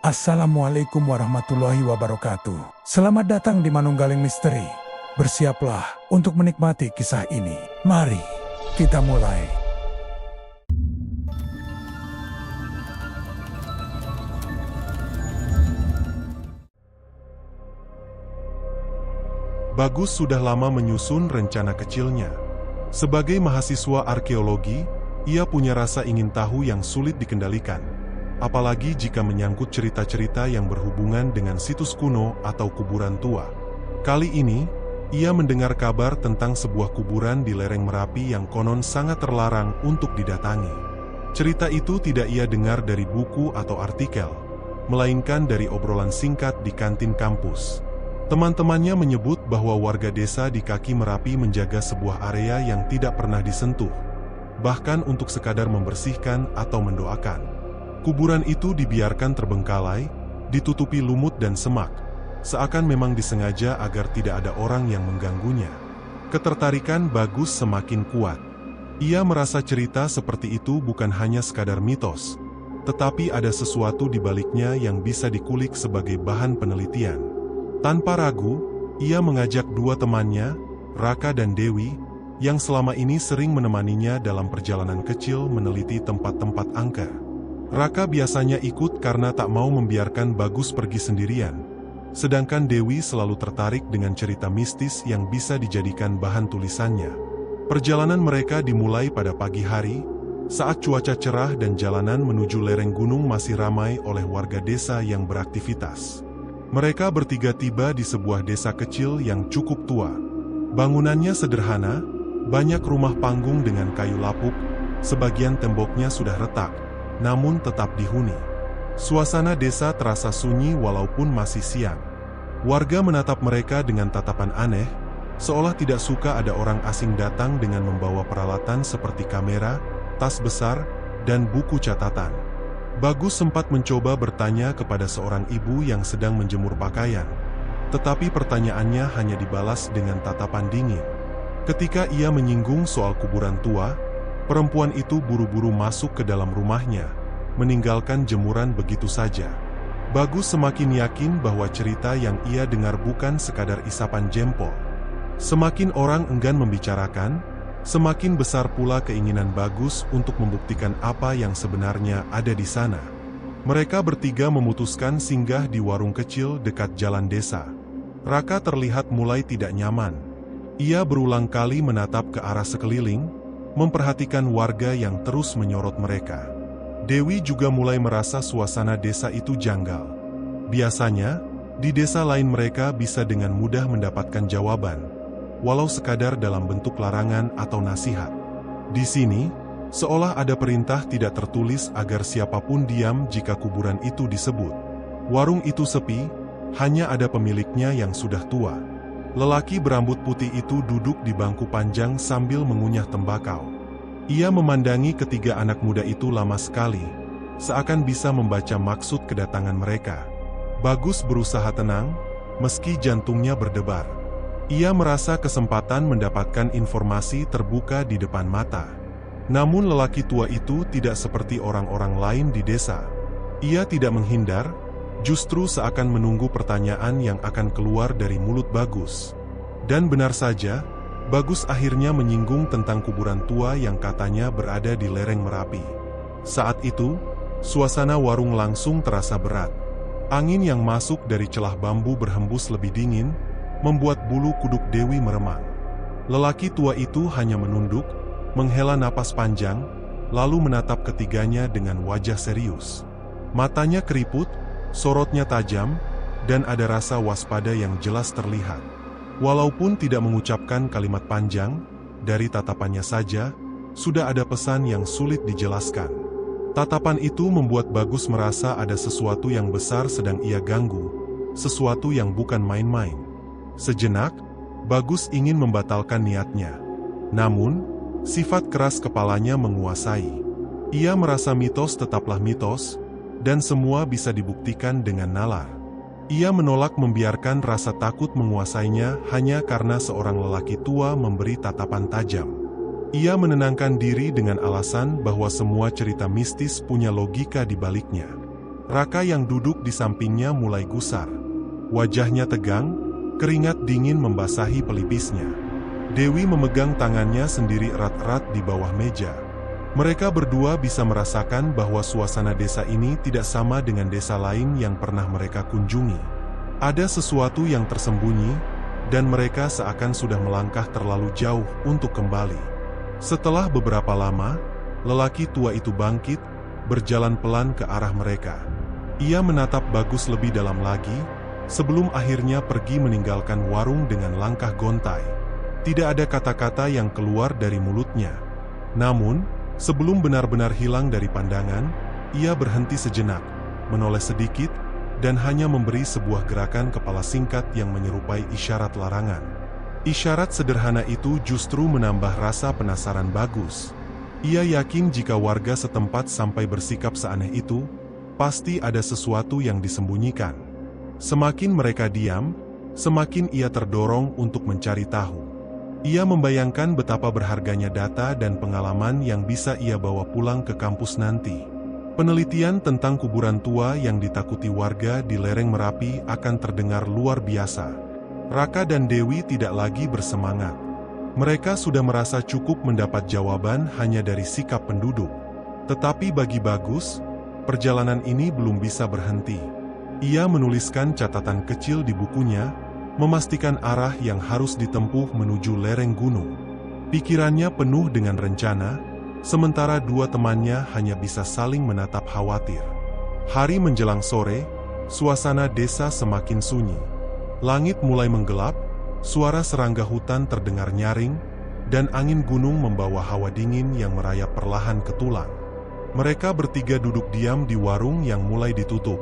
Assalamualaikum warahmatullahi wabarakatuh. Selamat datang di Manunggaling Misteri. Bersiaplah untuk menikmati kisah ini. Mari kita mulai. Bagus sudah lama menyusun rencana kecilnya. Sebagai mahasiswa arkeologi, ia punya rasa ingin tahu yang sulit dikendalikan. Apalagi jika menyangkut cerita-cerita yang berhubungan dengan situs kuno atau kuburan tua. Kali ini, ia mendengar kabar tentang sebuah kuburan di lereng Merapi yang konon sangat terlarang untuk didatangi. Cerita itu tidak ia dengar dari buku atau artikel, melainkan dari obrolan singkat di kantin kampus. Teman-temannya menyebut bahwa warga desa di kaki Merapi menjaga sebuah area yang tidak pernah disentuh, bahkan untuk sekadar membersihkan atau mendoakan. Kuburan itu dibiarkan terbengkalai, ditutupi lumut dan semak, seakan memang disengaja agar tidak ada orang yang mengganggunya. Ketertarikan Bagus semakin kuat. Ia merasa cerita seperti itu bukan hanya sekadar mitos, tetapi ada sesuatu di baliknya yang bisa dikulik sebagai bahan penelitian. Tanpa ragu, ia mengajak dua temannya, Raka dan Dewi, yang selama ini sering menemaninya dalam perjalanan kecil meneliti tempat-tempat angker. Raka biasanya ikut karena tak mau membiarkan Bagus pergi sendirian. Sedangkan Dewi selalu tertarik dengan cerita mistis yang bisa dijadikan bahan tulisannya. Perjalanan mereka dimulai pada pagi hari, saat cuaca cerah dan jalanan menuju lereng gunung masih ramai oleh warga desa yang beraktivitas. Mereka bertiga tiba di sebuah desa kecil yang cukup tua. Bangunannya sederhana, banyak rumah panggung dengan kayu lapuk, sebagian temboknya sudah retak, namun tetap dihuni. Suasana desa terasa sunyi walaupun masih siang. Warga menatap mereka dengan tatapan aneh, seolah tidak suka ada orang asing datang dengan membawa peralatan seperti kamera, tas besar, dan buku catatan. Bagus sempat mencoba bertanya kepada seorang ibu yang sedang menjemur pakaian, tetapi pertanyaannya hanya dibalas dengan tatapan dingin. Ketika ia menyinggung soal kuburan tua, perempuan itu buru-buru masuk ke dalam rumahnya, meninggalkan jemuran begitu saja. Bagus semakin yakin bahwa cerita yang ia dengar bukan sekadar isapan jempol. Semakin orang enggan membicarakan, semakin besar pula keinginan Bagus untuk membuktikan apa yang sebenarnya ada di sana. Mereka bertiga memutuskan singgah di warung kecil dekat jalan desa. Raka terlihat mulai tidak nyaman. Ia berulang kali menatap ke arah sekeliling, memperhatikan warga yang terus menyorot mereka. Dewi juga mulai merasa suasana desa itu janggal. Biasanya, di desa lain mereka bisa dengan mudah mendapatkan jawaban, walau sekadar dalam bentuk larangan atau nasihat. Di sini, seolah ada perintah tidak tertulis agar siapapun diam jika kuburan itu disebut. Warung itu sepi, hanya ada pemiliknya yang sudah tua. Lelaki berambut putih itu duduk di bangku panjang sambil mengunyah tembakau. Ia memandangi ketiga anak muda itu lama sekali, seakan bisa membaca maksud kedatangan mereka. Bagus berusaha tenang, meski jantungnya berdebar. Ia merasa kesempatan mendapatkan informasi terbuka di depan mata. Namun lelaki tua itu tidak seperti orang-orang lain di desa. Ia tidak menghindar, justru seakan menunggu pertanyaan yang akan keluar dari mulut Bagus. Dan benar saja, Bagus akhirnya menyinggung tentang kuburan tua yang katanya berada di lereng Merapi. Saat itu, suasana warung langsung terasa berat. Angin yang masuk dari celah bambu berhembus lebih dingin, membuat bulu kuduk Dewi meremang. Lelaki tua itu hanya menunduk, menghela napas panjang, lalu menatap ketiganya dengan wajah serius. Matanya keriput, sorotnya tajam, dan ada rasa waspada yang jelas terlihat. Walaupun tidak mengucapkan kalimat panjang, dari tatapannya saja, sudah ada pesan yang sulit dijelaskan. Tatapan itu membuat Bagus merasa ada sesuatu yang besar sedang ia ganggu, sesuatu yang bukan main-main. Sejenak, Bagus ingin membatalkan niatnya. Namun, sifat keras kepalanya menguasai. Ia merasa mitos tetaplah mitos, dan semua bisa dibuktikan dengan nalar. Ia menolak membiarkan rasa takut menguasainya hanya karena seorang lelaki tua memberi tatapan tajam. Ia menenangkan diri dengan alasan bahwa semua cerita mistis punya logika di baliknya. Raka yang duduk di sampingnya mulai gusar. Wajahnya tegang, keringat dingin membasahi pelipisnya. Dewi memegang tangannya sendiri erat-erat di bawah meja. Mereka berdua bisa merasakan bahwa suasana desa ini tidak sama dengan desa lain yang pernah mereka kunjungi. Ada sesuatu yang tersembunyi, dan mereka seakan sudah melangkah terlalu jauh untuk kembali. Setelah beberapa lama, lelaki tua itu bangkit, berjalan pelan ke arah mereka. Ia menatap Bagus lebih dalam lagi, sebelum akhirnya pergi meninggalkan warung dengan langkah gontai. Tidak ada kata-kata yang keluar dari mulutnya. Namun, sebelum benar-benar hilang dari pandangan, ia berhenti sejenak, menoleh sedikit, dan hanya memberi sebuah gerakan kepala singkat yang menyerupai isyarat larangan. Isyarat sederhana itu justru menambah rasa penasaran Bagus. Ia yakin jika warga setempat sampai bersikap seaneh itu, pasti ada sesuatu yang disembunyikan. Semakin mereka diam, semakin ia terdorong untuk mencari tahu. Ia membayangkan betapa berharganya data dan pengalaman yang bisa ia bawa pulang ke kampus nanti. Penelitian tentang kuburan tua yang ditakuti warga di lereng Merapi akan terdengar luar biasa. Raka dan Dewi tidak lagi bersemangat. Mereka sudah merasa cukup mendapat jawaban hanya dari sikap penduduk. Tetapi bagi Bagus, perjalanan ini belum bisa berhenti. Ia menuliskan catatan kecil di bukunya, memastikan arah yang harus ditempuh menuju lereng gunung. Pikirannya penuh dengan rencana, sementara dua temannya hanya bisa saling menatap khawatir. Hari menjelang sore, suasana desa semakin sunyi. Langit mulai menggelap, suara serangga hutan terdengar nyaring, dan angin gunung membawa hawa dingin yang merayap perlahan ke tulang. Mereka bertiga duduk diam di warung yang mulai ditutup.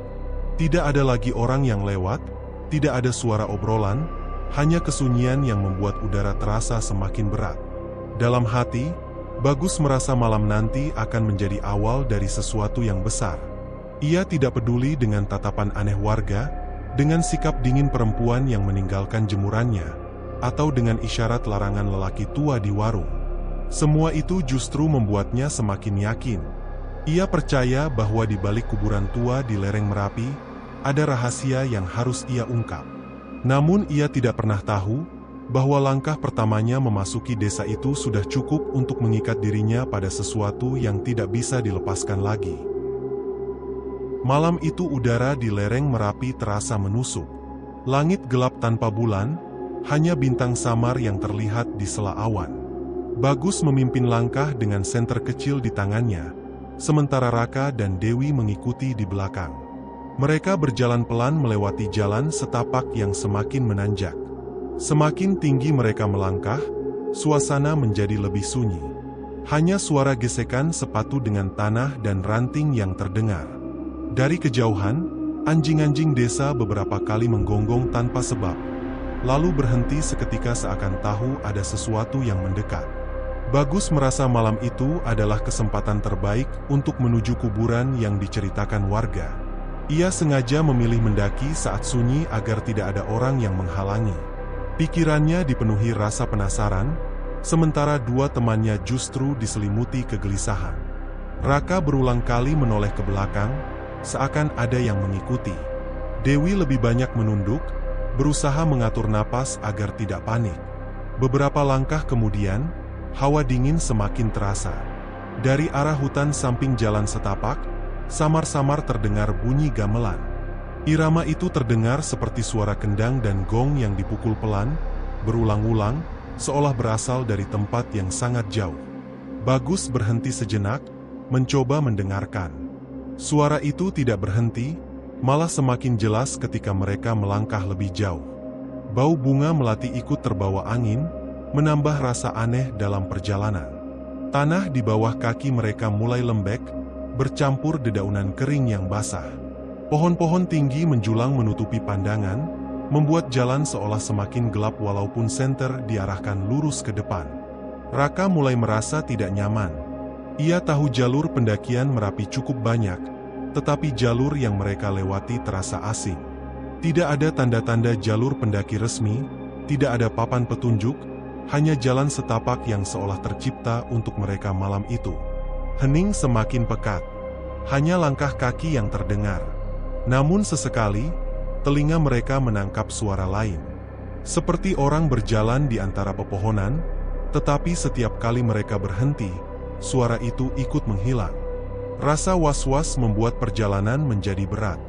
Tidak ada lagi orang yang lewat, tidak ada suara obrolan, hanya kesunyian yang membuat udara terasa semakin berat. Dalam hati, Bagus merasa malam nanti akan menjadi awal dari sesuatu yang besar. Ia tidak peduli dengan tatapan aneh warga, dengan sikap dingin perempuan yang meninggalkan jemurannya, atau dengan isyarat larangan lelaki tua di warung. Semua itu justru membuatnya semakin yakin. Ia percaya bahwa di balik kuburan tua di lereng Merapi, ada rahasia yang harus ia ungkap. Namun ia tidak pernah tahu, bahwa langkah pertamanya memasuki desa itu sudah cukup untuk mengikat dirinya pada sesuatu yang tidak bisa dilepaskan lagi. Malam itu udara di lereng Merapi terasa menusuk. Langit gelap tanpa bulan, hanya bintang samar yang terlihat di sela awan. Bagus memimpin langkah dengan senter kecil di tangannya, sementara Raka dan Dewi mengikuti di belakang. Mereka berjalan pelan melewati jalan setapak yang semakin menanjak. Semakin tinggi mereka melangkah, suasana menjadi lebih sunyi. Hanya suara gesekan sepatu dengan tanah dan ranting yang terdengar. Dari kejauhan, anjing-anjing desa beberapa kali menggonggong tanpa sebab, lalu berhenti seketika seakan tahu ada sesuatu yang mendekat. Bagus merasa malam itu adalah kesempatan terbaik untuk menuju kuburan yang diceritakan warga. Ia sengaja memilih mendaki saat sunyi agar tidak ada orang yang menghalangi. Pikirannya dipenuhi rasa penasaran, sementara dua temannya justru diselimuti kegelisahan. Raka berulang kali menoleh ke belakang, seakan ada yang mengikuti. Dewi lebih banyak menunduk, berusaha mengatur napas agar tidak panik. Beberapa langkah kemudian, hawa dingin semakin terasa. Dari arah hutan samping jalan setapak, samar-samar terdengar bunyi gamelan. Irama itu terdengar seperti suara kendang dan gong yang dipukul pelan, berulang-ulang, seolah berasal dari tempat yang sangat jauh. Bagus berhenti sejenak, mencoba mendengarkan. Suara itu tidak berhenti, malah semakin jelas ketika mereka melangkah lebih jauh. Bau bunga melati ikut terbawa angin, menambah rasa aneh dalam perjalanan. Tanah di bawah kaki mereka mulai lembek, bercampur dedaunan kering yang basah. Pohon-pohon tinggi menjulang menutupi pandangan, membuat jalan seolah semakin gelap walaupun senter diarahkan lurus ke depan. Raka mulai merasa tidak nyaman. Ia tahu jalur pendakian Merapi cukup banyak, tetapi jalur yang mereka lewati terasa asing. Tidak ada tanda-tanda jalur pendaki resmi, tidak ada papan petunjuk, hanya jalan setapak yang seolah tercipta untuk mereka malam itu. Hening semakin pekat. Hanya langkah kaki yang terdengar. Namun sesekali, telinga mereka menangkap suara lain. Seperti orang berjalan di antara pepohonan, tetapi setiap kali mereka berhenti, suara itu ikut menghilang. Rasa was-was membuat perjalanan menjadi berat.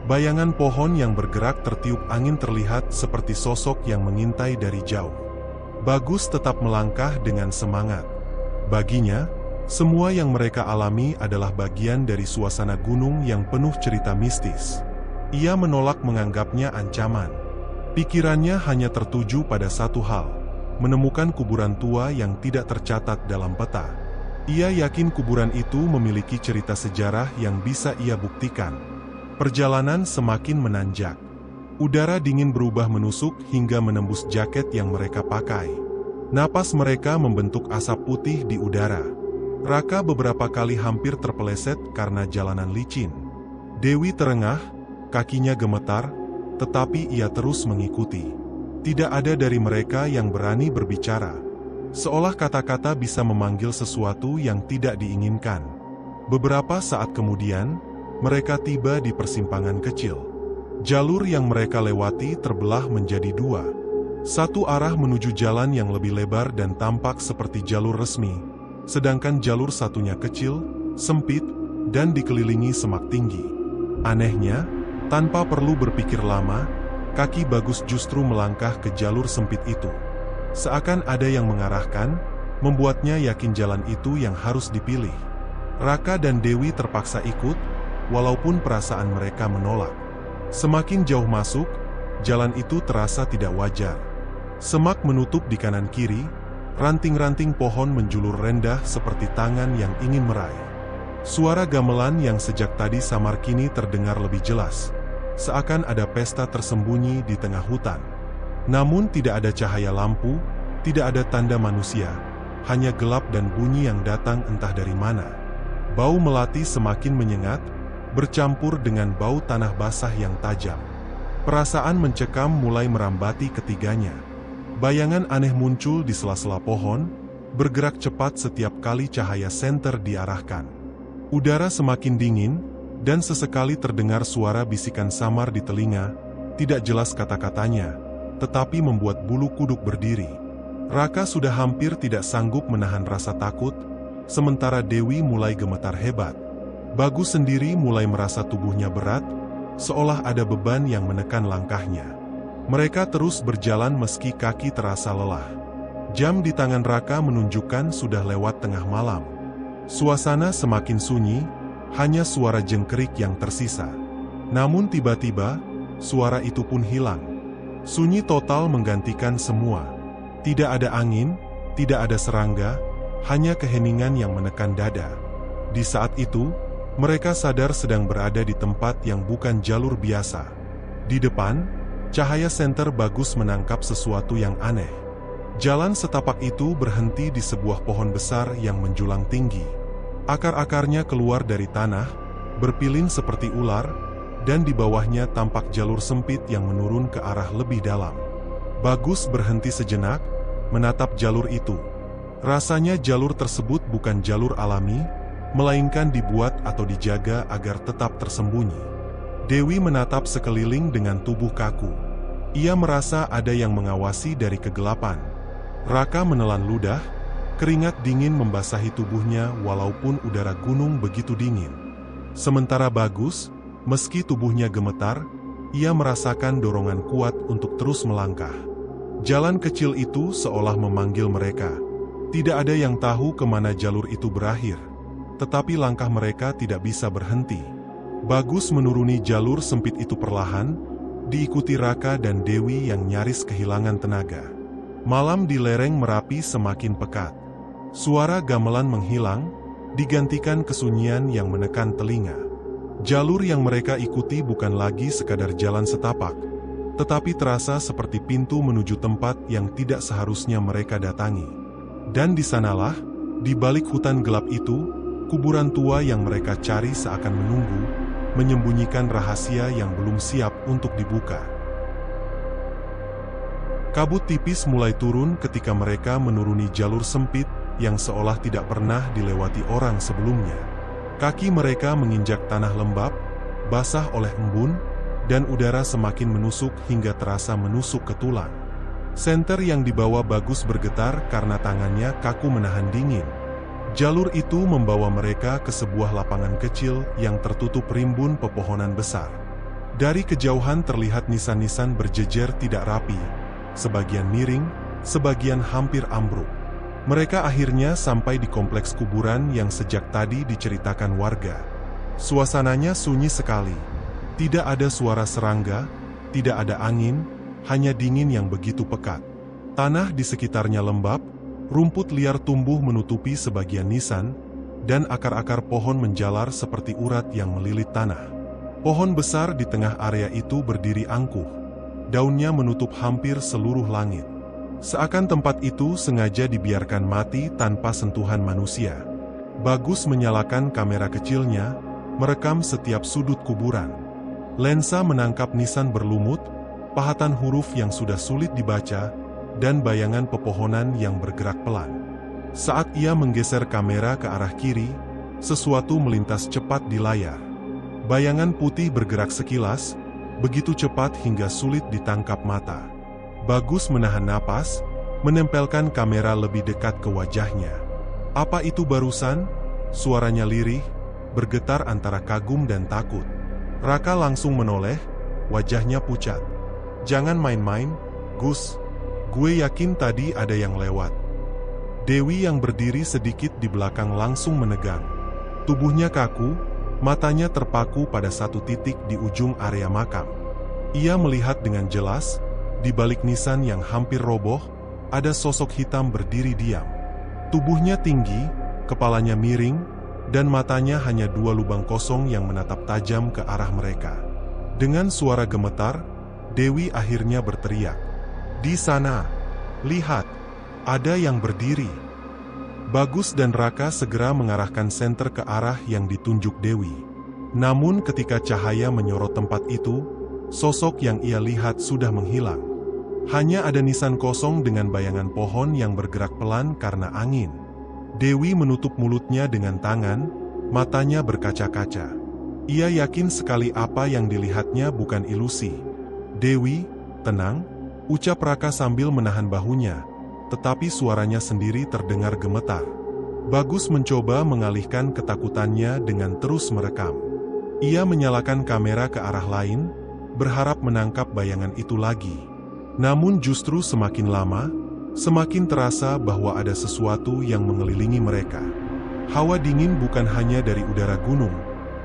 Bayangan pohon yang bergerak tertiup angin terlihat seperti sosok yang mengintai dari jauh. Bagus tetap melangkah dengan semangat. Baginya, semua yang mereka alami adalah bagian dari suasana gunung yang penuh cerita mistis. Ia menolak menganggapnya ancaman. Pikirannya hanya tertuju pada satu hal, menemukan kuburan tua yang tidak tercatat dalam peta. Ia yakin kuburan itu memiliki cerita sejarah yang bisa ia buktikan. Perjalanan semakin menanjak. Udara dingin berubah menusuk hingga menembus jaket yang mereka pakai. Napas mereka membentuk asap putih di udara. Raka beberapa kali hampir terpeleset karena jalanan licin. Dewi terengah, kakinya gemetar, tetapi ia terus mengikuti. Tidak ada dari mereka yang berani berbicara. Seolah kata-kata bisa memanggil sesuatu yang tidak diinginkan. Beberapa saat kemudian, mereka tiba di persimpangan kecil. Jalur yang mereka lewati terbelah menjadi dua. Satu arah menuju jalan yang lebih lebar dan tampak seperti jalur resmi, sedangkan jalur satunya kecil, sempit, dan dikelilingi semak tinggi. Anehnya, tanpa perlu berpikir lama, kaki Bagus justru melangkah ke jalur sempit itu. Seakan ada yang mengarahkan, membuatnya yakin jalan itu yang harus dipilih. Raka dan Dewi terpaksa ikut, walaupun perasaan mereka menolak. Semakin jauh masuk, jalan itu terasa tidak wajar. Semak menutup di kanan kiri, ranting-ranting pohon menjulur rendah seperti tangan yang ingin meraih. Suara gamelan yang sejak tadi samar kini terdengar lebih jelas. Seakan ada pesta tersembunyi di tengah hutan. Namun tidak ada cahaya lampu, tidak ada tanda manusia, hanya gelap dan bunyi yang datang entah dari mana. Bau melati semakin menyengat, bercampur dengan bau tanah basah yang tajam. Perasaan mencekam mulai merambati ketiganya. Bayangan aneh muncul di sela-sela pohon, bergerak cepat setiap kali cahaya senter diarahkan. Udara semakin dingin, dan sesekali terdengar suara bisikan samar di telinga, tidak jelas kata-katanya, tetapi membuat bulu kuduk berdiri. Raka sudah hampir tidak sanggup menahan rasa takut, sementara Dewi mulai gemetar hebat. Bagus sendiri mulai merasa tubuhnya berat, seolah ada beban yang menekan langkahnya. Mereka terus berjalan meski kaki terasa lelah. Jam di tangan Raka menunjukkan sudah lewat tengah malam. Suasana semakin sunyi, hanya suara jengkerik yang tersisa. Namun tiba-tiba, suara itu pun hilang. Sunyi total menggantikan semua. Tidak ada angin, tidak ada serangga, hanya keheningan yang menekan dada. Di saat itu, mereka sadar sedang berada di tempat yang bukan jalur biasa. Di depan, cahaya senter Bagus menangkap sesuatu yang aneh. Jalan setapak itu berhenti di sebuah pohon besar yang menjulang tinggi. Akar-akarnya keluar dari tanah, berpilin seperti ular, dan di bawahnya tampak jalur sempit yang menurun ke arah lebih dalam. Bagus berhenti sejenak, menatap jalur itu. Rasanya jalur tersebut bukan jalur alami, melainkan dibuat atau dijaga agar tetap tersembunyi. Dewi menatap sekeliling dengan tubuh kaku. Ia merasa ada yang mengawasi dari kegelapan. Raka menelan ludah, keringat dingin membasahi tubuhnya walaupun udara gunung begitu dingin. Sementara Bagus, meski tubuhnya gemetar, ia merasakan dorongan kuat untuk terus melangkah. Jalan kecil itu seolah memanggil mereka. Tidak ada yang tahu kemana jalur itu berakhir, tetapi langkah mereka tidak bisa berhenti. Bagus menuruni jalur sempit itu perlahan, diikuti Raka dan Dewi yang nyaris kehilangan tenaga. Malam di lereng Merapi semakin pekat. Suara gamelan menghilang, digantikan kesunyian yang menekan telinga. Jalur yang mereka ikuti bukan lagi sekadar jalan setapak, tetapi terasa seperti pintu menuju tempat yang tidak seharusnya mereka datangi. Dan di sanalah, di balik hutan gelap itu, kuburan tua yang mereka cari seakan menunggu, menyembunyikan rahasia yang belum siap untuk dibuka. Kabut tipis mulai turun ketika mereka menuruni jalur sempit yang seolah tidak pernah dilewati orang sebelumnya. Kaki mereka menginjak tanah lembab, basah oleh embun, dan udara semakin menusuk hingga terasa menusuk ke tulang. Senter yang dibawa Bagus bergetar karena tangannya kaku menahan dingin. Jalur itu membawa mereka ke sebuah lapangan kecil yang tertutup rimbun pepohonan besar. Dari kejauhan terlihat nisan-nisan berjejer tidak rapi, sebagian miring, sebagian hampir ambruk. Mereka akhirnya sampai di kompleks kuburan yang sejak tadi diceritakan warga. Suasananya sunyi sekali. Tidak ada suara serangga, tidak ada angin, hanya dingin yang begitu pekat. Tanah di sekitarnya lembab, rumput liar tumbuh menutupi sebagian nisan, dan akar-akar pohon menjalar seperti urat yang melilit tanah. Pohon besar di tengah area itu berdiri angkuh. Daunnya menutup hampir seluruh langit. Seakan tempat itu sengaja dibiarkan mati tanpa sentuhan manusia. Bagus menyalakan kamera kecilnya, merekam setiap sudut kuburan. Lensa menangkap nisan berlumut, pahatan huruf yang sudah sulit dibaca, dan bayangan pepohonan yang bergerak pelan. Saat ia menggeser kamera ke arah kiri, sesuatu melintas cepat di layar. Bayangan putih bergerak sekilas, begitu cepat hingga sulit ditangkap mata. Bagus menahan napas, menempelkan kamera lebih dekat ke wajahnya. Apa itu barusan? Suaranya lirih, bergetar antara kagum dan takut. Raka langsung menoleh, wajahnya pucat. "Jangan main-main, Gus. Gue yakin tadi ada yang lewat." Dewi yang berdiri sedikit di belakang langsung menegang. Tubuhnya kaku, matanya terpaku pada satu titik di ujung area makam. Ia melihat dengan jelas, di balik nisan yang hampir roboh, ada sosok hitam berdiri diam. Tubuhnya tinggi, kepalanya miring, dan matanya hanya dua lubang kosong yang menatap tajam ke arah mereka. Dengan suara gemetar, Dewi akhirnya berteriak, "Di sana! Lihat! Ada yang berdiri!" Bagus dan Raka segera mengarahkan senter ke arah yang ditunjuk Dewi. Namun ketika cahaya menyorot tempat itu, sosok yang ia lihat sudah menghilang. Hanya ada nisan kosong dengan bayangan pohon yang bergerak pelan karena angin. Dewi menutup mulutnya dengan tangan, matanya berkaca-kaca. Ia yakin sekali apa yang dilihatnya bukan ilusi. "Dewi, tenang," ucap Raka sambil menahan bahunya, tetapi suaranya sendiri terdengar gemetar. Bagus mencoba mengalihkan ketakutannya dengan terus merekam. Ia menyalakan kamera ke arah lain, berharap menangkap bayangan itu lagi. Namun justru semakin lama, semakin terasa bahwa ada sesuatu yang mengelilingi mereka. Hawa dingin bukan hanya dari udara gunung,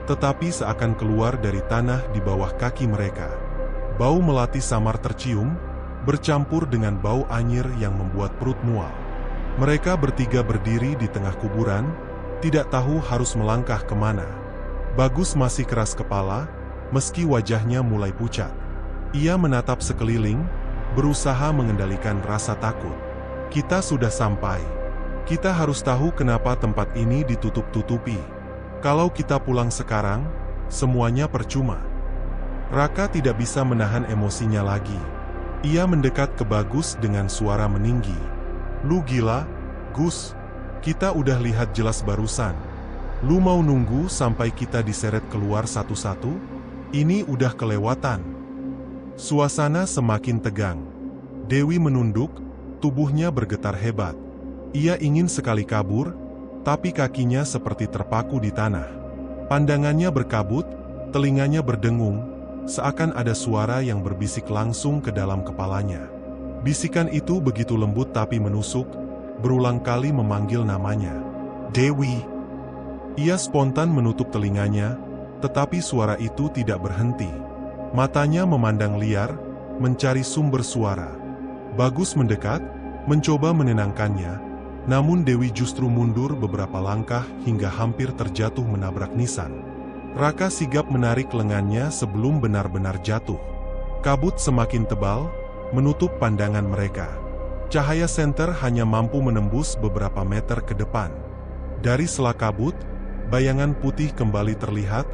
tetapi seakan keluar dari tanah di bawah kaki mereka. Bau melati samar tercium, bercampur dengan bau anyir yang membuat perut mual. Mereka bertiga berdiri di tengah kuburan, tidak tahu harus melangkah kemana. Bagus masih keras kepala, meski wajahnya mulai pucat. Ia menatap sekeliling, berusaha mengendalikan rasa takut. "Kita sudah sampai. Kita harus tahu kenapa tempat ini ditutup-tutupi. Kalau kita pulang sekarang, semuanya percuma." Raka tidak bisa menahan emosinya lagi. Ia mendekat ke Bagus dengan suara meninggi. "Lu gila, Gus? Kita udah lihat jelas barusan. Lu mau nunggu sampai kita diseret keluar satu-satu? Ini udah kelewatan." Suasana semakin tegang. Dewi menunduk, tubuhnya bergetar hebat. Ia ingin sekali kabur, tapi kakinya seperti terpaku di tanah. Pandangannya berkabut, telinganya berdengung, seakan ada suara yang berbisik langsung ke dalam kepalanya. Bisikan itu begitu lembut tapi menusuk, berulang kali memanggil namanya. "Dewi!" Ia spontan menutup telinganya, tetapi suara itu tidak berhenti. Matanya memandang liar, mencari sumber suara. Bagus mendekat, mencoba menenangkannya, namun Dewi justru mundur beberapa langkah hingga hampir terjatuh menabrak nisan. Raka sigap menarik lengannya sebelum benar-benar jatuh. Kabut semakin tebal, menutup pandangan mereka. Cahaya senter hanya mampu menembus beberapa meter ke depan. Dari sela kabut, bayangan putih kembali terlihat,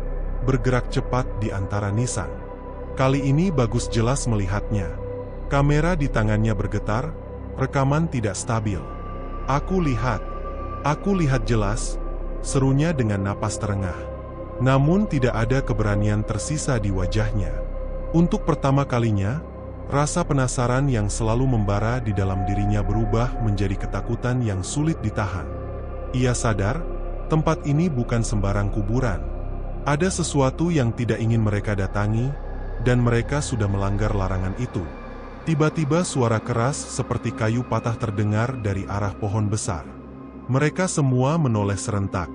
bergerak cepat di antara nisan. Kali ini Bagus jelas melihatnya. Kamera di tangannya bergetar, rekaman tidak stabil. Aku lihat jelas," serunya dengan napas terengah. Namun tidak ada keberanian tersisa di wajahnya. Untuk pertama kalinya, rasa penasaran yang selalu membara di dalam dirinya berubah menjadi ketakutan yang sulit ditahan. Ia sadar, tempat ini bukan sembarang kuburan. Ada sesuatu yang tidak ingin mereka datangi, dan mereka sudah melanggar larangan itu. Tiba-tiba suara keras seperti kayu patah terdengar dari arah pohon besar. Mereka semua menoleh serentak.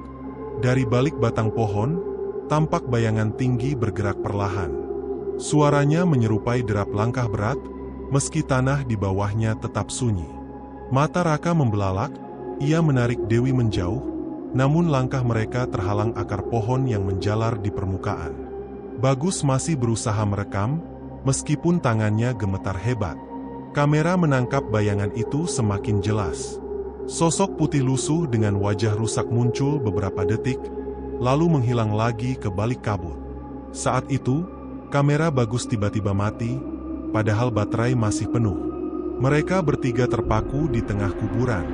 Dari balik batang pohon, tampak bayangan tinggi bergerak perlahan. Suaranya menyerupai derap langkah berat, meski tanah di bawahnya tetap sunyi. Mata Raka membelalak, ia menarik Dewi menjauh, namun langkah mereka terhalang akar pohon yang menjalar di permukaan. Bagus masih berusaha merekam, meskipun tangannya gemetar hebat. Kamera menangkap bayangan itu semakin jelas. Sosok putih lusuh dengan wajah rusak muncul beberapa detik, lalu menghilang lagi ke balik kabut. Saat itu, kamera Bagus tiba-tiba mati, padahal baterai masih penuh. Mereka bertiga terpaku di tengah kuburan.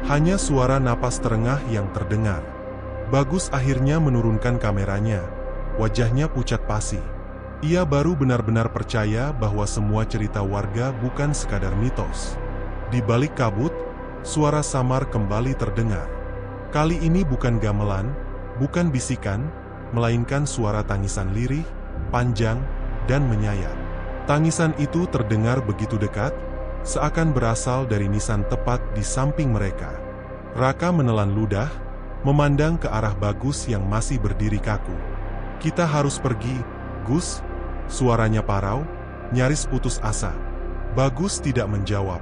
Hanya suara napas terengah yang terdengar. Bagus akhirnya menurunkan kameranya. Wajahnya pucat pasi. Ia baru benar-benar percaya bahwa semua cerita warga bukan sekadar mitos. Di balik kabut, suara samar kembali terdengar. Kali ini bukan gamelan, bukan bisikan, melainkan suara tangisan lirih, panjang, dan menyayat. Tangisan itu terdengar begitu dekat, seakan berasal dari nisan tepat di samping mereka. Raka menelan ludah, memandang ke arah Bagus yang masih berdiri kaku. "Kita harus pergi, Gus," suaranya parau, nyaris putus asa. Bagus tidak menjawab.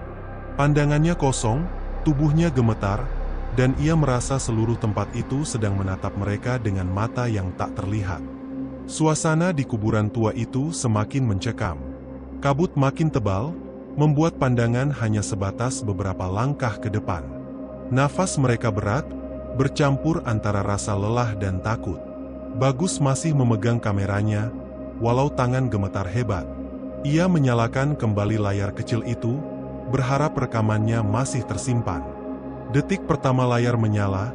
Pandangannya kosong, tubuhnya gemetar, dan ia merasa seluruh tempat itu sedang menatap mereka dengan mata yang tak terlihat. Suasana di kuburan tua itu semakin mencekam. Kabut makin tebal, membuat pandangan hanya sebatas beberapa langkah ke depan. Nafas mereka berat, bercampur antara rasa lelah dan takut. Bagus masih memegang kameranya, walau tangan gemetar hebat. Ia menyalakan kembali layar kecil itu, berharap rekamannya masih tersimpan. Detik pertama layar menyala,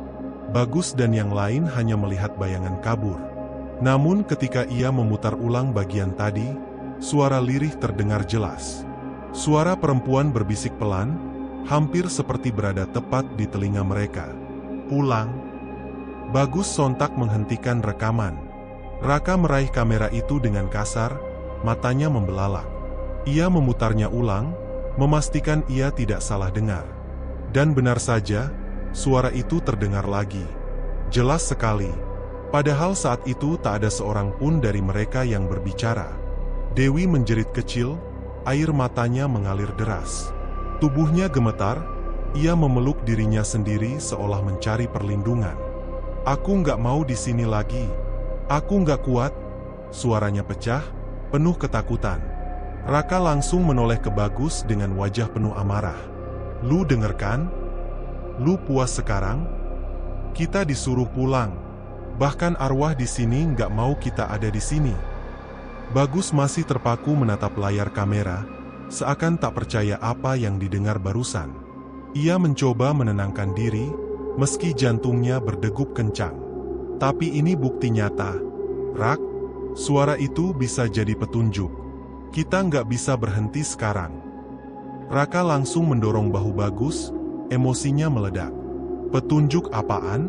Bagus dan yang lain hanya melihat bayangan kabur. Namun ketika ia memutar ulang bagian tadi, suara lirih terdengar jelas. Suara perempuan berbisik pelan, hampir seperti berada tepat di telinga mereka. "Pulang." Bagus sontak menghentikan rekaman. Raka meraih kamera itu dengan kasar, matanya membelalak. Ia memutarnya ulang, memastikan ia tidak salah dengar. Dan benar saja, suara itu terdengar lagi. Jelas sekali. Padahal saat itu tak ada seorang pun dari mereka yang berbicara. Dewi menjerit kecil, air matanya mengalir deras. Tubuhnya gemetar, ia memeluk dirinya sendiri seolah mencari perlindungan. "Aku nggak mau di sini lagi. Aku nggak kuat." Suaranya pecah, penuh ketakutan. Raka langsung menoleh ke Bagus dengan wajah penuh amarah. "Lu denger kan? Lu puas sekarang? Kita disuruh pulang. Bahkan arwah di sini nggak mau kita ada di sini." Bagus masih terpaku menatap layar kamera, seakan tak percaya apa yang didengar barusan. Ia mencoba menenangkan diri, meski jantungnya berdegup kencang. "Tapi ini bukti nyata, Rak. Suara itu bisa jadi petunjuk. Kita nggak bisa berhenti sekarang." Raka langsung mendorong bahu Bagus, emosinya meledak. "Petunjuk apaan?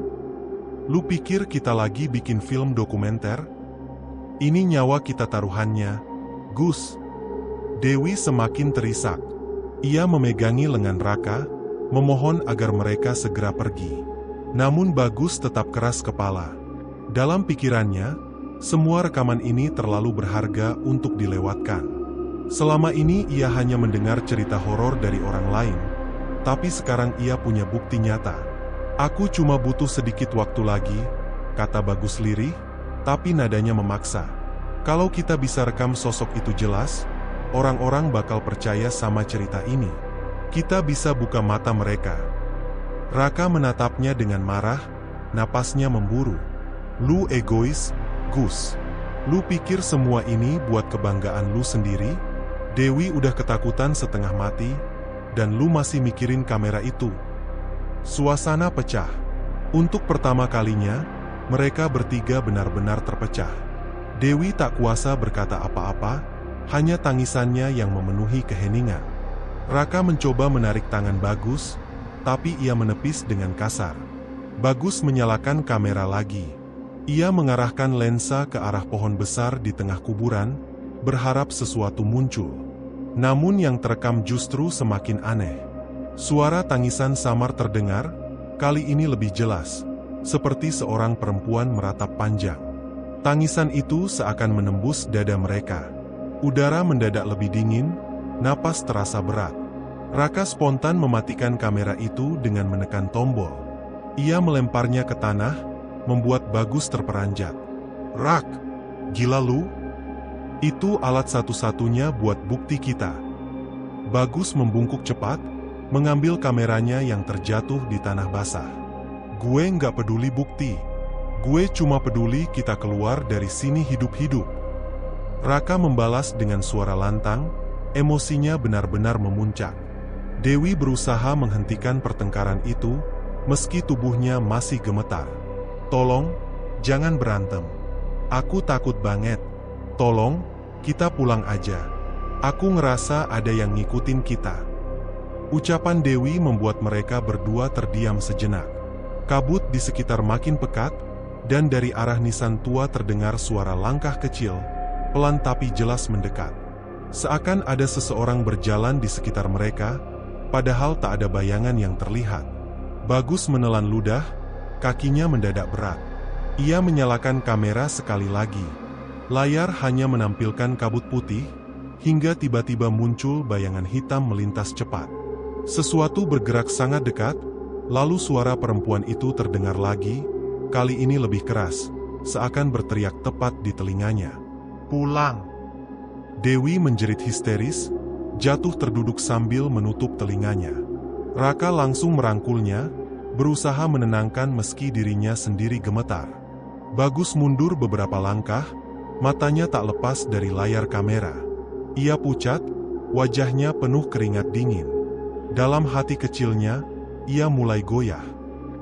Lu pikir kita lagi bikin film dokumenter? Ini nyawa kita taruhannya, Gus." Dewi semakin terisak. Ia memegangi lengan Raka, memohon agar mereka segera pergi. Namun Bagus tetap keras kepala. Dalam pikirannya, semua rekaman ini terlalu berharga untuk dilewatkan. Selama ini ia hanya mendengar cerita horor dari orang lain, tapi sekarang ia punya bukti nyata. "Aku cuma butuh sedikit waktu lagi," kata Bagus lirih, tapi nadanya memaksa. "Kalau kita bisa rekam sosok itu jelas, orang-orang bakal percaya sama cerita ini. Kita bisa buka mata mereka." Raka menatapnya dengan marah, napasnya memburu. "Lu egois, Gus. Lu pikir semua ini buat kebanggaan lu sendiri? Dewi udah ketakutan setengah mati, dan lu masih mikirin kamera itu." Suasana pecah. Untuk pertama kalinya, Mereka bertiga benar-benar terpecah. Dewi tak kuasa berkata apa-apa, hanya tangisannya yang memenuhi keheningan. Raka mencoba menarik tangan Bagus, tapi ia menepis dengan kasar. Bagus menyalakan kamera lagi. Ia mengarahkan lensa ke arah pohon besar di tengah kuburan, berharap sesuatu muncul. Namun yang terekam justru semakin aneh. Suara tangisan samar terdengar, kali ini lebih jelas, seperti seorang perempuan meratap panjang. Tangisan itu seakan menembus dada mereka. Udara mendadak lebih dingin, napas terasa berat. Raka spontan mematikan kamera itu dengan menekan tombol. Ia melemparnya ke tanah, membuat Bagus terperanjat. "Rak, gila lu? Itu alat satu-satunya buat bukti kita." Bagus membungkuk cepat, mengambil kameranya yang terjatuh di tanah basah. "Gue nggak peduli bukti. Gue cuma peduli kita keluar dari sini hidup-hidup." Raka membalas dengan suara lantang, emosinya benar-benar memuncak. Dewi berusaha menghentikan pertengkaran itu, meski tubuhnya masih gemetar. "Tolong, jangan berantem. Aku takut banget. Tolong, kita pulang aja. Aku ngerasa ada yang ngikutin kita." Ucapan Dewi membuat mereka berdua terdiam sejenak. Kabut di sekitar makin pekat, dan dari arah nisan tua terdengar suara langkah kecil, pelan tapi jelas mendekat. Seakan ada seseorang berjalan di sekitar mereka, padahal tak ada bayangan yang terlihat. Bagus menelan ludah, kakinya mendadak berat. Ia menyalakan kamera sekali lagi. Layar hanya menampilkan kabut putih, hingga tiba-tiba muncul bayangan hitam melintas cepat. Sesuatu bergerak sangat dekat, lalu suara perempuan itu terdengar lagi, kali ini lebih keras, seakan berteriak tepat di telinganya. "Pulang!" Dewi menjerit histeris, jatuh terduduk sambil menutup telinganya. Raka langsung merangkulnya, berusaha menenangkan meski dirinya sendiri gemetar. Bagus mundur beberapa langkah, matanya tak lepas dari layar kamera. Ia pucat, wajahnya penuh keringat dingin. Dalam hati kecilnya, ia mulai goyah.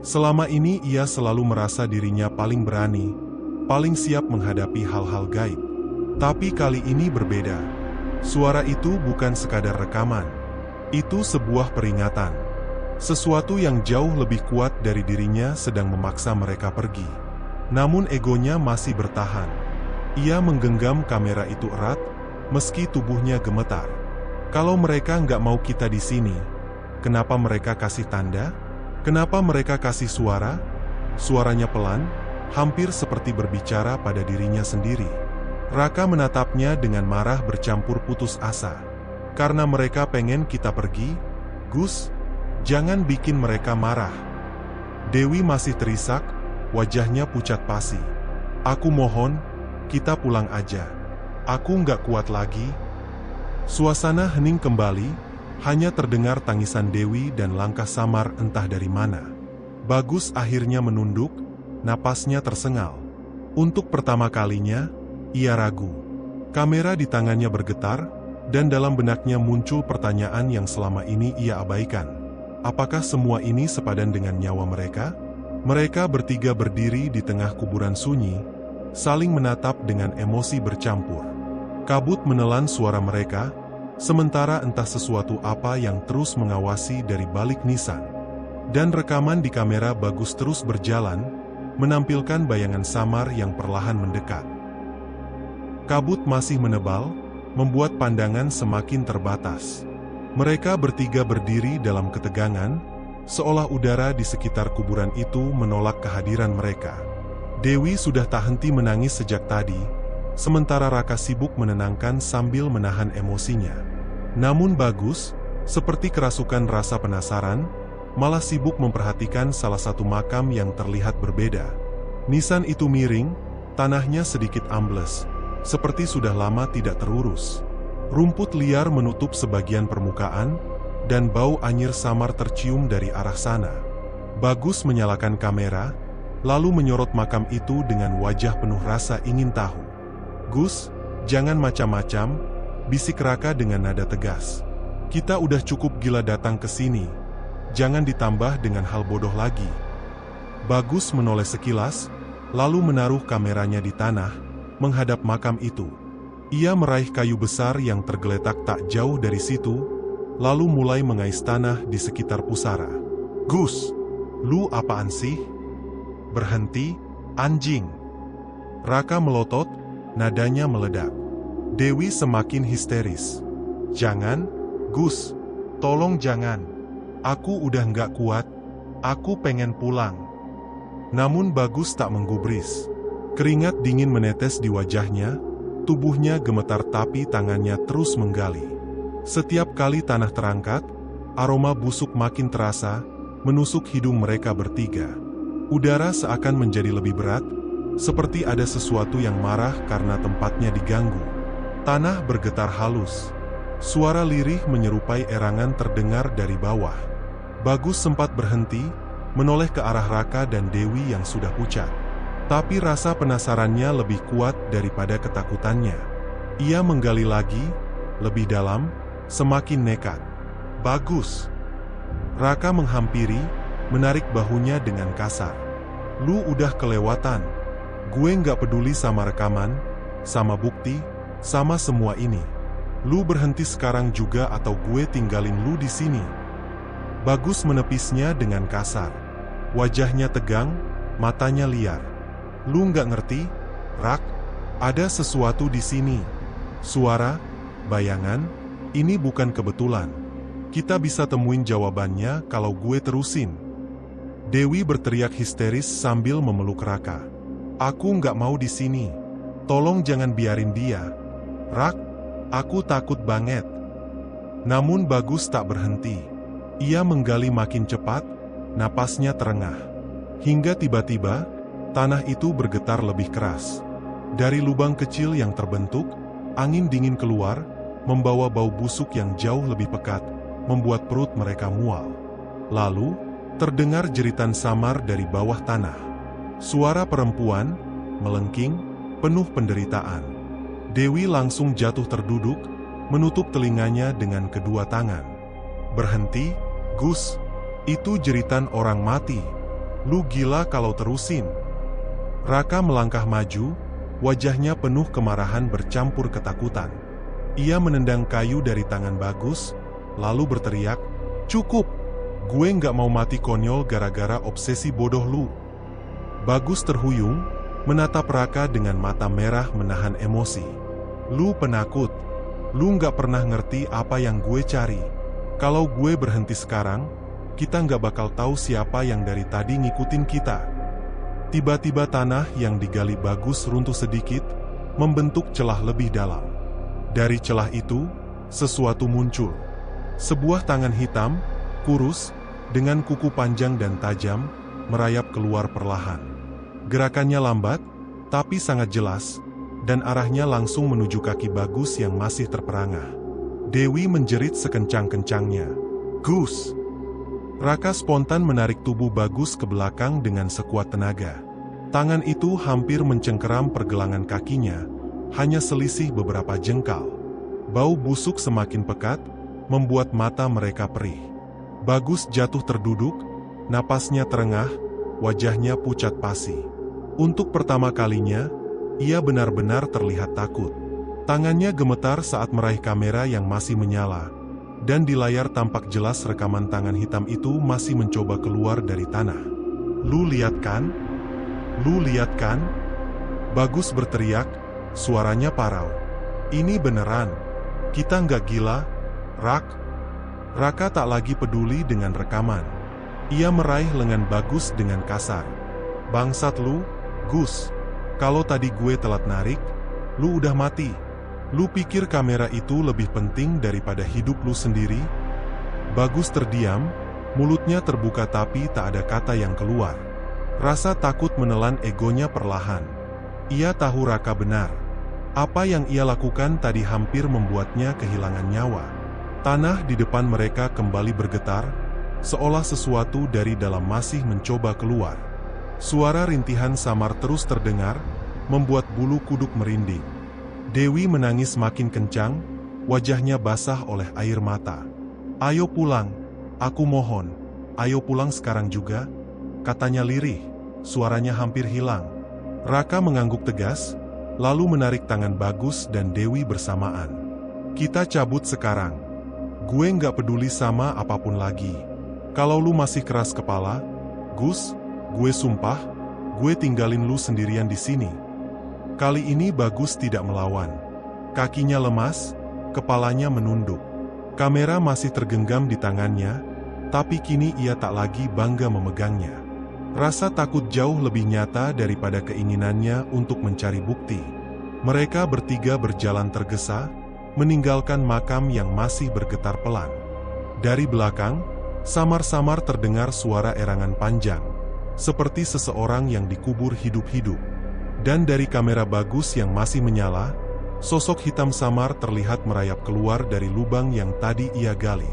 Selama ini ia selalu merasa dirinya paling berani, paling siap menghadapi hal-hal gaib. Tapi kali ini berbeda. Suara itu bukan sekadar rekaman. Itu sebuah peringatan. Sesuatu yang jauh lebih kuat dari dirinya sedang memaksa mereka pergi. Namun egonya masih bertahan. Ia menggenggam kamera itu erat, meski tubuhnya gemetar. Kalau mereka nggak mau kita di sini, kenapa mereka kasih tanda? Kenapa mereka kasih suara? Suaranya pelan, hampir seperti berbicara pada dirinya sendiri. Raka menatapnya dengan marah bercampur putus asa. "Karena mereka pengen kita pergi, Gus, jangan bikin mereka marah." Dewi masih terisak, wajahnya pucat pasi. "Aku mohon, kita pulang aja. Aku nggak kuat lagi." Suasana hening kembali, hanya terdengar tangisan Dewi dan langkah samar entah dari mana. Bagus akhirnya menunduk, napasnya tersengal. Untuk pertama kalinya, ia ragu. Kamera di tangannya bergetar, dan dalam benaknya muncul pertanyaan yang selama ini ia abaikan. Apakah semua ini sepadan dengan nyawa mereka? Mereka bertiga berdiri di tengah kuburan sunyi, saling menatap dengan emosi bercampur. Kabut menelan suara mereka, sementara entah sesuatu apa yang terus mengawasi dari balik nisan. Dan rekaman di kamera Bagus terus berjalan, menampilkan bayangan samar yang perlahan mendekat. Kabut masih menebal, membuat pandangan semakin terbatas. Mereka bertiga berdiri dalam ketegangan, seolah udara di sekitar kuburan itu menolak kehadiran mereka. Dewi sudah tak henti menangis sejak tadi, sementara Raka sibuk menenangkan sambil menahan emosinya. Namun Bagus, seperti kerasukan rasa penasaran, malah sibuk memperhatikan salah satu makam yang terlihat berbeda. Nisan itu miring, tanahnya sedikit ambles, seperti sudah lama tidak terurus. Rumput liar menutup sebagian permukaan, dan bau anyir samar tercium dari arah sana. Bagus menyalakan kamera, lalu menyorot makam itu dengan wajah penuh rasa ingin tahu. "Gus, jangan macam-macam," bisik Raka dengan nada tegas. "Kita udah cukup gila datang ke sini. Jangan ditambah dengan hal bodoh lagi." Bagus menoleh sekilas, lalu menaruh kameranya di tanah, menghadap makam itu. Ia meraih kayu besar yang tergeletak tak jauh dari situ, lalu mulai mengais tanah di sekitar pusara. "Gus, lu apaan sih? Berhenti, anjing!" Raka melotot, nadanya meledak. Dewi semakin histeris. "Jangan, Gus, tolong jangan. Aku udah nggak kuat, aku pengen pulang." Namun Bagus tak menggubris. Keringat dingin menetes di wajahnya, tubuhnya gemetar tapi tangannya terus menggali. Setiap kali tanah terangkat, aroma busuk makin terasa, menusuk hidung mereka bertiga. Udara seakan menjadi lebih berat, seperti ada sesuatu yang marah karena tempatnya diganggu. Tanah bergetar halus. Suara lirih menyerupai erangan terdengar dari bawah. Bagus sempat berhenti, menoleh ke arah Raka dan Dewi yang sudah pucat. Tapi rasa penasarannya lebih kuat daripada ketakutannya. Ia menggali lagi, lebih dalam, semakin nekat. "Bagus!" Raka menghampiri, menarik bahunya dengan kasar. "Lu udah kelewatan. Gue nggak peduli sama rekaman, sama bukti, sama semua ini. Lu berhenti sekarang juga atau gue tinggalin lu di sini." Bagus menepisnya dengan kasar. Wajahnya tegang, matanya liar. "Lu nggak ngerti, Rak? Ada sesuatu di sini. Suara, bayangan, ini bukan kebetulan. Kita bisa temuin jawabannya kalau gue terusin." Dewi berteriak histeris sambil memeluk Raka. "Aku nggak mau di sini. Tolong jangan biarin dia. Rak, aku takut banget." Namun Bagus tak berhenti. Ia menggali makin cepat, napasnya terengah. Hingga tiba-tiba, tanah itu bergetar lebih keras. Dari lubang kecil yang terbentuk, angin dingin keluar, membawa bau busuk yang jauh lebih pekat, membuat perut mereka mual. Lalu, terdengar jeritan samar dari bawah tanah. Suara perempuan, melengking, penuh penderitaan. Dewi langsung jatuh terduduk, menutup telinganya dengan kedua tangan. "Berhenti, Gus. Itu jeritan orang mati. Lu gila kalau terusin." Raka melangkah maju, wajahnya penuh kemarahan bercampur ketakutan. Ia menendang kayu dari tangan Bagus, lalu berteriak, "Cukup! Gue nggak mau mati konyol gara-gara obsesi bodoh lu." Bagus terhuyung, menatap Raka dengan mata merah menahan emosi. "Lu penakut. Lu nggak pernah ngerti apa yang gue cari. Kalau gue berhenti sekarang, kita nggak bakal tahu siapa yang dari tadi ngikutin kita." Tiba-tiba tanah yang digali Bagus runtuh sedikit, membentuk celah lebih dalam. Dari celah itu, sesuatu muncul. Sebuah tangan hitam, kurus, dengan kuku panjang dan tajam, merayap keluar perlahan. Gerakannya lambat, tapi sangat jelas, dan arahnya langsung menuju kaki Bagus yang masih terperangah. Dewi menjerit sekencang-kencangnya, "Gus!" Raka spontan menarik tubuh Bagus ke belakang dengan sekuat tenaga. Tangan itu hampir mencengkeram pergelangan kakinya, hanya selisih beberapa jengkal. Bau busuk semakin pekat, membuat mata mereka perih. Bagus jatuh terduduk, napasnya terengah, wajahnya pucat pasi. Untuk pertama kalinya, ia benar-benar terlihat takut. Tangannya gemetar saat meraih kamera yang masih menyala, dan di layar tampak jelas rekaman tangan hitam itu masih mencoba keluar dari tanah. "Lu lihat kan? Lu lihat kan?" Bagus berteriak, suaranya parau. "Ini beneran. Kita nggak gila, Rak." Raka tak lagi peduli dengan rekaman. Ia meraih lengan Bagus dengan kasar. "Bangsat lu, Gus. Kalau tadi gue telat narik, lu udah mati. Lu pikir kamera itu lebih penting daripada hidup lu sendiri?" Bagus terdiam, mulutnya terbuka tapi tak ada kata yang keluar. Rasa takut menelan egonya perlahan. Ia tahu Raka benar. Apa yang ia lakukan tadi hampir membuatnya kehilangan nyawa. Tanah di depan mereka kembali bergetar, seolah sesuatu dari dalam masih mencoba keluar. Suara rintihan samar terus terdengar, membuat bulu kuduk merinding. Dewi menangis makin kencang, wajahnya basah oleh air mata. "Ayo pulang, aku mohon. Ayo pulang sekarang juga," katanya lirih, suaranya hampir hilang. Raka mengangguk tegas, lalu menarik tangan Bagus dan Dewi bersamaan. Kita cabut sekarang. Gue nggak peduli sama apapun lagi. Kalau lu masih keras kepala, Gus, gue sumpah, gue tinggalin lu sendirian di sini. Kali ini Bagus tidak melawan. Kakinya lemas, kepalanya menunduk. Kamera masih tergenggam di tangannya, tapi kini ia tak lagi bangga memegangnya. Rasa takut jauh lebih nyata daripada keinginannya untuk mencari bukti. Mereka bertiga berjalan tergesa, meninggalkan makam yang masih bergetar pelan. Dari belakang, samar-samar terdengar suara erangan panjang, seperti seseorang yang dikubur hidup-hidup. Dan dari kamera Bagus yang masih menyala, sosok hitam samar terlihat merayap keluar dari lubang yang tadi ia gali.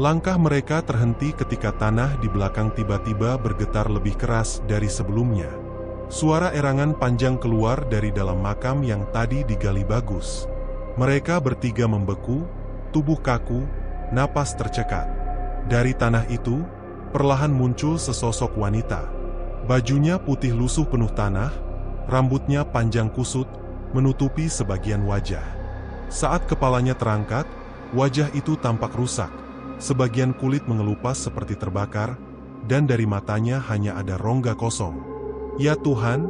Langkah mereka terhenti ketika tanah di belakang tiba-tiba bergetar lebih keras dari sebelumnya. Suara erangan panjang keluar dari dalam makam yang tadi digali Bagus. Mereka bertiga membeku, tubuh kaku, napas tercekat. Dari tanah itu, perlahan muncul sesosok wanita. Bajunya putih lusuh penuh tanah, rambutnya panjang kusut, menutupi sebagian wajah. Saat kepalanya terangkat, wajah itu tampak rusak. Sebagian kulit mengelupas seperti terbakar, dan dari matanya hanya ada rongga kosong. Ya Tuhan,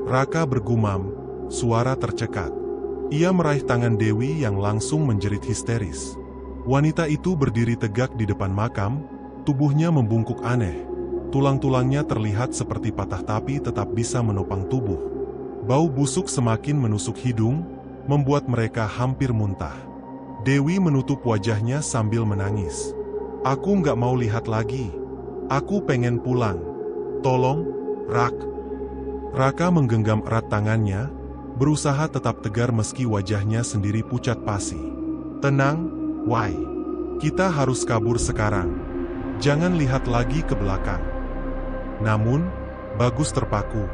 Raka bergumam, suara tercekat. Ia meraih tangan Dewi yang langsung menjerit histeris. Wanita itu berdiri tegak di depan makam, tubuhnya membungkuk aneh. Tulang-tulangnya terlihat seperti patah tapi tetap bisa menopang tubuh. Bau busuk semakin menusuk hidung, membuat mereka hampir muntah. Dewi menutup wajahnya sambil menangis. Aku nggak mau lihat lagi. Aku pengen pulang. Tolong, Rak. Raka menggenggam erat tangannya, berusaha tetap tegar meski wajahnya sendiri pucat pasi. Tenang, Wai. Kita harus kabur sekarang. Jangan lihat lagi ke belakang. Namun, Bagus terpaku.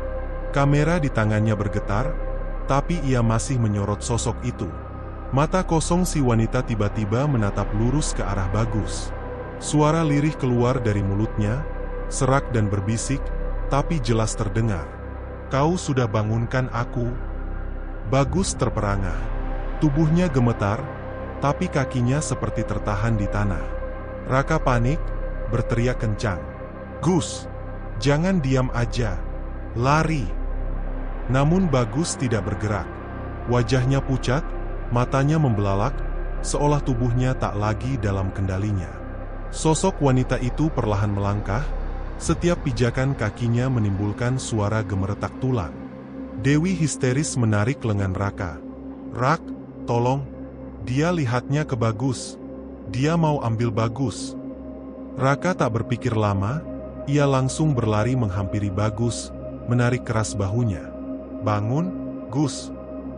Kamera di tangannya bergetar, tapi ia masih menyorot sosok itu. Mata kosong si wanita tiba-tiba menatap lurus ke arah Bagus. Suara lirih keluar dari mulutnya, serak dan berbisik, tapi jelas terdengar. Kau sudah bangunkan aku. Bagus terperangah. Tubuhnya gemetar, tapi kakinya seperti tertahan di tanah. Raka panik, berteriak kencang. Gus! Jangan diam aja. Lari. Namun Bagus tidak bergerak. Wajahnya pucat, matanya membelalak, seolah tubuhnya tak lagi dalam kendalinya. Sosok wanita itu perlahan melangkah, setiap pijakan kakinya menimbulkan suara gemeretak tulang. Dewi histeris menarik lengan Raka. Rak, tolong. Dia lihatnya ke Bagus. Dia mau ambil Bagus. Raka tak berpikir lama. Ia langsung berlari menghampiri Bagus, menarik keras bahunya. Bangun, Gus.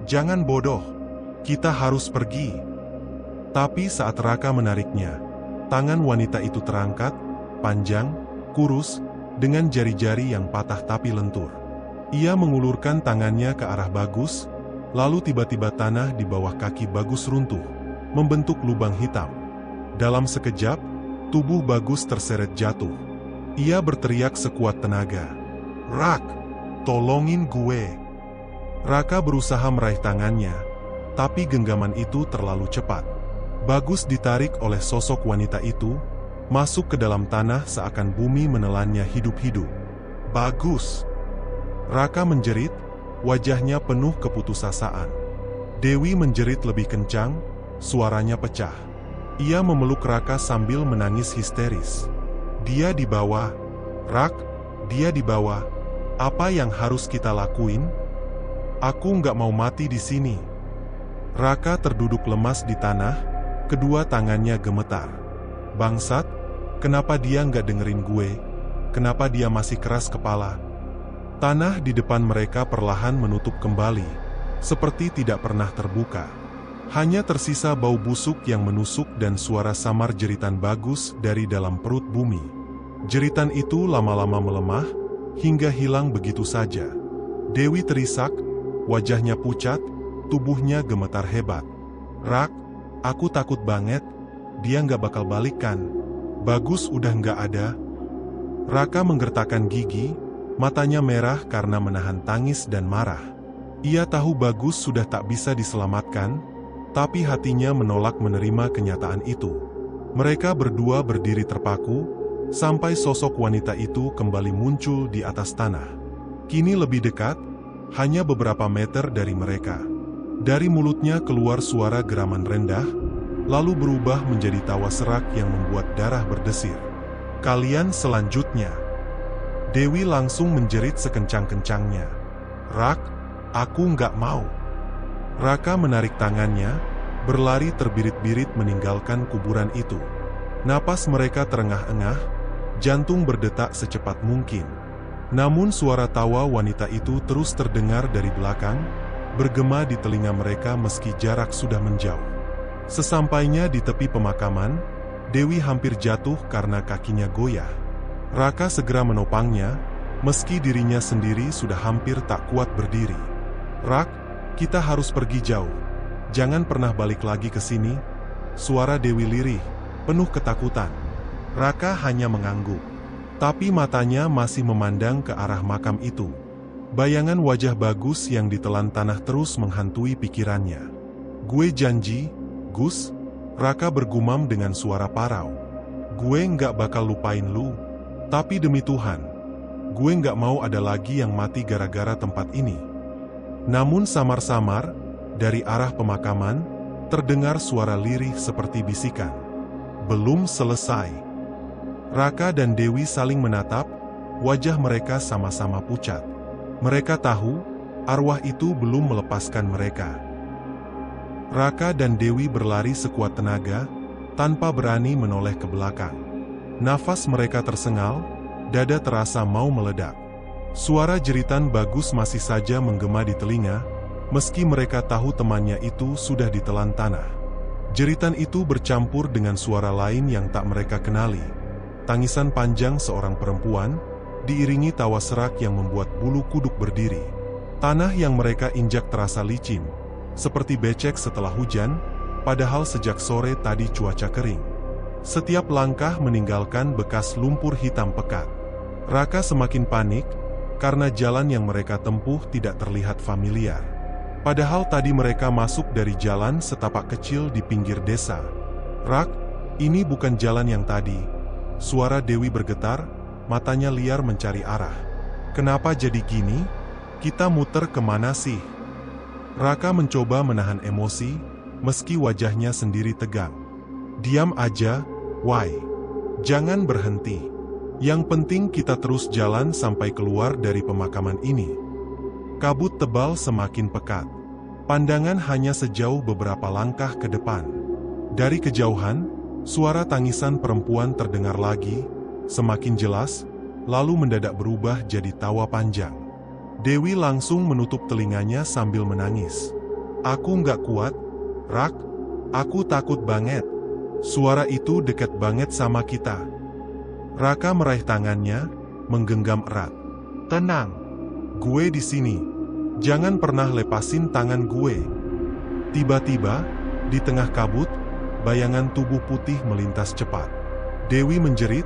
Jangan bodoh. Kita harus pergi. Tapi saat Raka menariknya, tangan wanita itu terangkat, panjang, kurus, dengan jari-jari yang patah tapi lentur. Ia mengulurkan tangannya ke arah Bagus, lalu tiba-tiba tanah di bawah kaki Bagus runtuh, membentuk lubang hitam. Dalam sekejap, tubuh Bagus terseret jatuh. Ia berteriak sekuat tenaga. Rak, tolongin gue. Raka berusaha meraih tangannya, tapi genggaman itu terlalu cepat. Bagus ditarik oleh sosok wanita itu, masuk ke dalam tanah seakan bumi menelannya hidup-hidup. Bagus! Raka menjerit, wajahnya penuh keputusasaan. Dewi menjerit lebih kencang, suaranya pecah. Ia memeluk Raka sambil menangis histeris. Dia di bawah. Rak, dia di bawah. Apa yang harus kita lakuin? Aku nggak mau mati di sini. Raka terduduk lemas di tanah, kedua tangannya gemetar. Bangsat, kenapa dia nggak dengerin gue? Kenapa dia masih keras kepala? Tanah di depan mereka perlahan menutup kembali, seperti tidak pernah terbuka. Hanya tersisa bau busuk yang menusuk dan suara samar jeritan Bagus dari dalam perut bumi. Jeritan itu lama-lama melemah, hingga hilang begitu saja. Dewi terisak, wajahnya pucat, tubuhnya gemetar hebat. Rak, aku takut banget, dia nggak bakal balikan. Bagus udah nggak ada. Raka menggertakkan gigi, Matanya merah karena menahan tangis dan marah. Ia tahu Bagus sudah tak bisa diselamatkan, tapi hatinya menolak menerima kenyataan itu. Mereka berdua berdiri terpaku, sampai sosok wanita itu kembali muncul di atas tanah. Kini lebih dekat, hanya beberapa meter dari mereka. Dari mulutnya keluar suara geraman rendah, lalu berubah menjadi tawa serak yang membuat darah berdesir. "Kalian selanjutnya." Dewi langsung menjerit sekencang-kencangnya. "Rak, aku nggak mau." Raka menarik tangannya, berlari terbirit-birit meninggalkan kuburan itu. Napas mereka terengah-engah, jantung berdetak secepat mungkin. Namun suara tawa wanita itu terus terdengar dari belakang, bergema di telinga mereka meski jarak sudah menjauh. Sesampainya di tepi pemakaman, Dewi hampir jatuh karena kakinya goyah. Raka segera menopangnya, meski dirinya sendiri sudah hampir tak kuat berdiri. "Rak, kita harus pergi jauh. Jangan pernah balik lagi ke sini." Suara Dewi lirih, penuh ketakutan. Raka hanya mengangguk, tapi matanya masih memandang ke arah makam itu. Bayangan wajah Bagus yang ditelan tanah terus menghantui pikirannya. "Gue janji, Gus," Raka bergumam dengan suara parau. "Gue nggak bakal lupain lu. Tapi demi Tuhan, gue nggak mau ada lagi yang mati gara-gara tempat ini." Namun samar-samar, dari arah pemakaman, terdengar suara lirih seperti bisikan. "Belum selesai." Raka dan Dewi saling menatap, wajah mereka sama-sama pucat. Mereka tahu, arwah itu belum melepaskan mereka. Raka dan Dewi berlari sekuat tenaga, tanpa berani menoleh ke belakang. Nafas mereka tersengal, dada terasa mau meledak. Suara jeritan Bagus masih saja menggema di telinga, meski mereka tahu temannya itu sudah ditelan tanah. Jeritan itu bercampur dengan suara lain yang tak mereka kenali. Tangisan panjang seorang perempuan, diiringi tawa serak yang membuat bulu kuduk berdiri. Tanah yang mereka injak terasa licin, seperti becek setelah hujan, padahal sejak sore tadi cuaca kering. Setiap langkah meninggalkan bekas lumpur hitam pekat. Raka semakin panik, karena jalan yang mereka tempuh tidak terlihat familiar. Padahal tadi mereka masuk dari jalan setapak kecil di pinggir desa. "Rak, ini bukan jalan yang tadi." Suara Dewi bergetar, matanya liar mencari arah. "Kenapa jadi gini? Kita muter kemana sih?" Raka mencoba menahan emosi, meski wajahnya sendiri tegang. "Diam aja, Wai. Jangan berhenti. Yang penting kita terus jalan sampai keluar dari pemakaman ini." Kabut tebal semakin pekat. Pandangan hanya sejauh beberapa langkah ke depan. Dari kejauhan, suara tangisan perempuan terdengar lagi, semakin jelas, lalu mendadak berubah jadi tawa panjang. Dewi langsung menutup telinganya sambil menangis. "Aku nggak kuat, Rak. Aku takut banget. Suara itu dekat banget sama kita." Raka meraih tangannya, menggenggam erat. "Tenang. Gue di sini. Jangan pernah lepasin tangan gue." Tiba-tiba, di tengah kabut, bayangan tubuh putih melintas cepat. Dewi menjerit,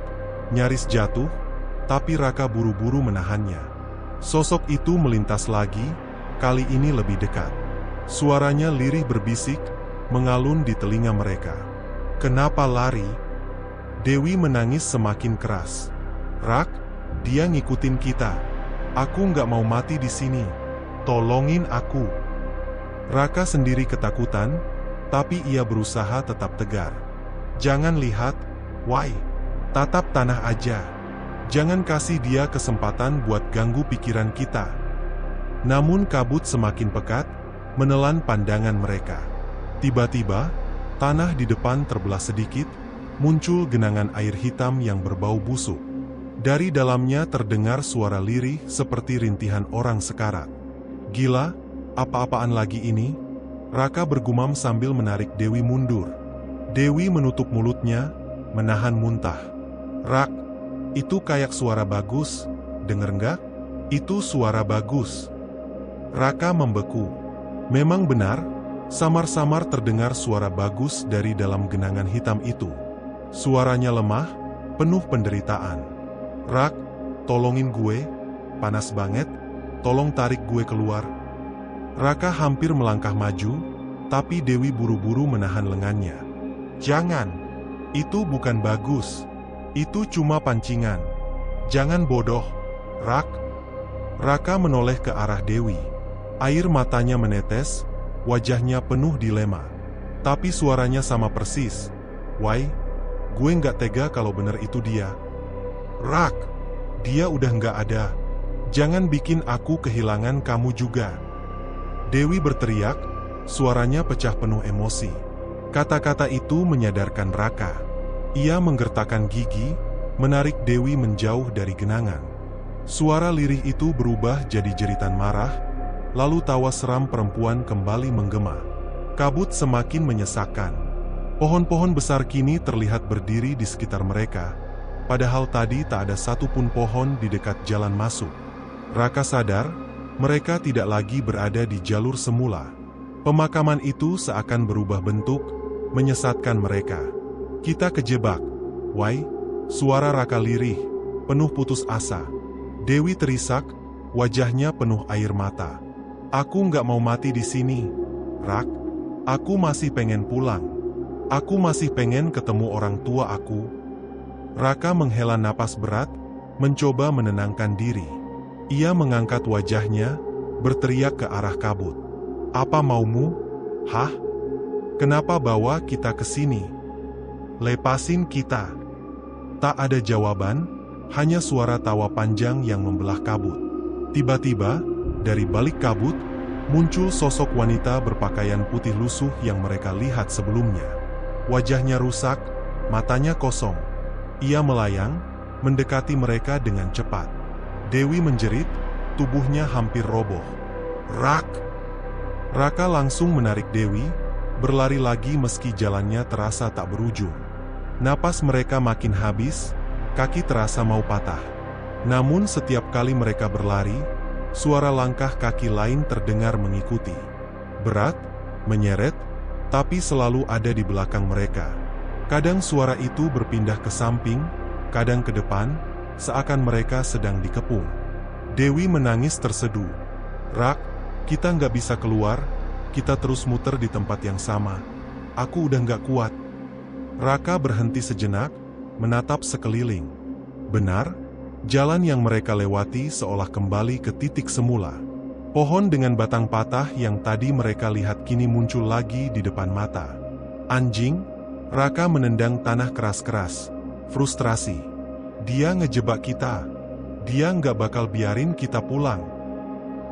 nyaris jatuh, tapi Raka buru-buru menahannya. Sosok itu melintas lagi, kali ini lebih dekat. Suaranya lirih berbisik, mengalun di telinga mereka. "Kenapa lari?" Dewi menangis semakin keras. "Rak, dia ngikutin kita. Aku nggak mau mati di sini. Tolongin aku." Raka sendiri ketakutan, tapi ia berusaha tetap tegar. "Jangan lihat, Wai. Tatap tanah aja. Jangan kasih dia kesempatan buat ganggu pikiran kita." Namun kabut semakin pekat, menelan pandangan mereka. Tiba-tiba, tanah di depan terbelah sedikit, muncul genangan air hitam yang berbau busuk. Dari dalamnya terdengar suara lirih seperti rintihan orang sekarat. "Gila, apa-apaan lagi ini?" Raka bergumam sambil menarik Dewi mundur. Dewi menutup mulutnya, menahan muntah. "Rak, itu kayak suara Bagus, denger nggak? Itu suara Bagus." Raka membeku. Memang benar, samar-samar terdengar suara Bagus dari dalam genangan hitam itu. Suaranya lemah, penuh penderitaan. "Rak, tolongin gue. panas banget, tolong tarik gue keluar. Raka hampir melangkah maju, tapi Dewi buru-buru menahan lengannya. Jangan, itu bukan bagus. Itu cuma pancingan. Jangan bodoh, Rak. Raka menoleh ke arah Dewi. Air matanya menetes, wajahnya penuh dilema. Tapi suaranya sama persis. Why? Gue nggak tega kalau bener itu dia. Rak, dia udah nggak ada. Jangan bikin aku kehilangan kamu juga. Dewi berteriak, suaranya pecah penuh emosi. Kata-kata itu menyadarkan Raka. Ia menggertakkan gigi, menarik Dewi menjauh dari genangan. Suara lirih itu berubah jadi jeritan marah, lalu tawa seram perempuan kembali menggema. Kabut semakin menyesakkan. Pohon-pohon besar kini terlihat berdiri di sekitar mereka, padahal tadi tak ada satupun pohon di dekat jalan masuk. Raka sadar, mereka tidak lagi berada di jalur semula. Pemakaman itu seakan berubah bentuk, menyesatkan mereka. Kita kejebak. Why? Suara Raka lirih, penuh putus asa. Dewi terisak, wajahnya penuh air mata. Aku nggak mau mati di sini, Rak. Aku masih pengen pulang. Aku masih pengen ketemu orang tua aku. Raka menghela napas berat, mencoba menenangkan diri. Ia mengangkat wajahnya, berteriak ke arah kabut. Apa maumu? Hah? Kenapa bawa kita ke sini? Lepasin kita. Tak ada jawaban, hanya suara tawa panjang yang membelah kabut. Tiba-tiba, dari balik kabut, muncul sosok wanita berpakaian putih lusuh yang mereka lihat sebelumnya. Wajahnya rusak, matanya kosong. Ia melayang, mendekati mereka dengan cepat. Dewi menjerit, tubuhnya hampir roboh. Rak! Raka langsung menarik Dewi, berlari lagi meski jalannya terasa tak berujung. Napas mereka makin habis, kaki terasa mau patah. Namun setiap kali mereka berlari, suara langkah kaki lain terdengar mengikuti. Berat, menyeret, tapi selalu ada di belakang mereka. Kadang suara itu berpindah ke samping, kadang ke depan, seakan mereka sedang dikepung. Dewi menangis terseduh. Rak, kita nggak bisa keluar, kita terus muter di tempat yang sama. Aku udah nggak kuat. Raka berhenti sejenak, menatap sekeliling. Benar, jalan yang mereka lewati seolah kembali ke titik semula. Pohon dengan batang patah yang tadi mereka lihat kini muncul lagi di depan mata. Anjing, Raka menendang tanah keras-keras. Frustrasi. Dia ngejebak kita. Dia nggak bakal biarin kita pulang.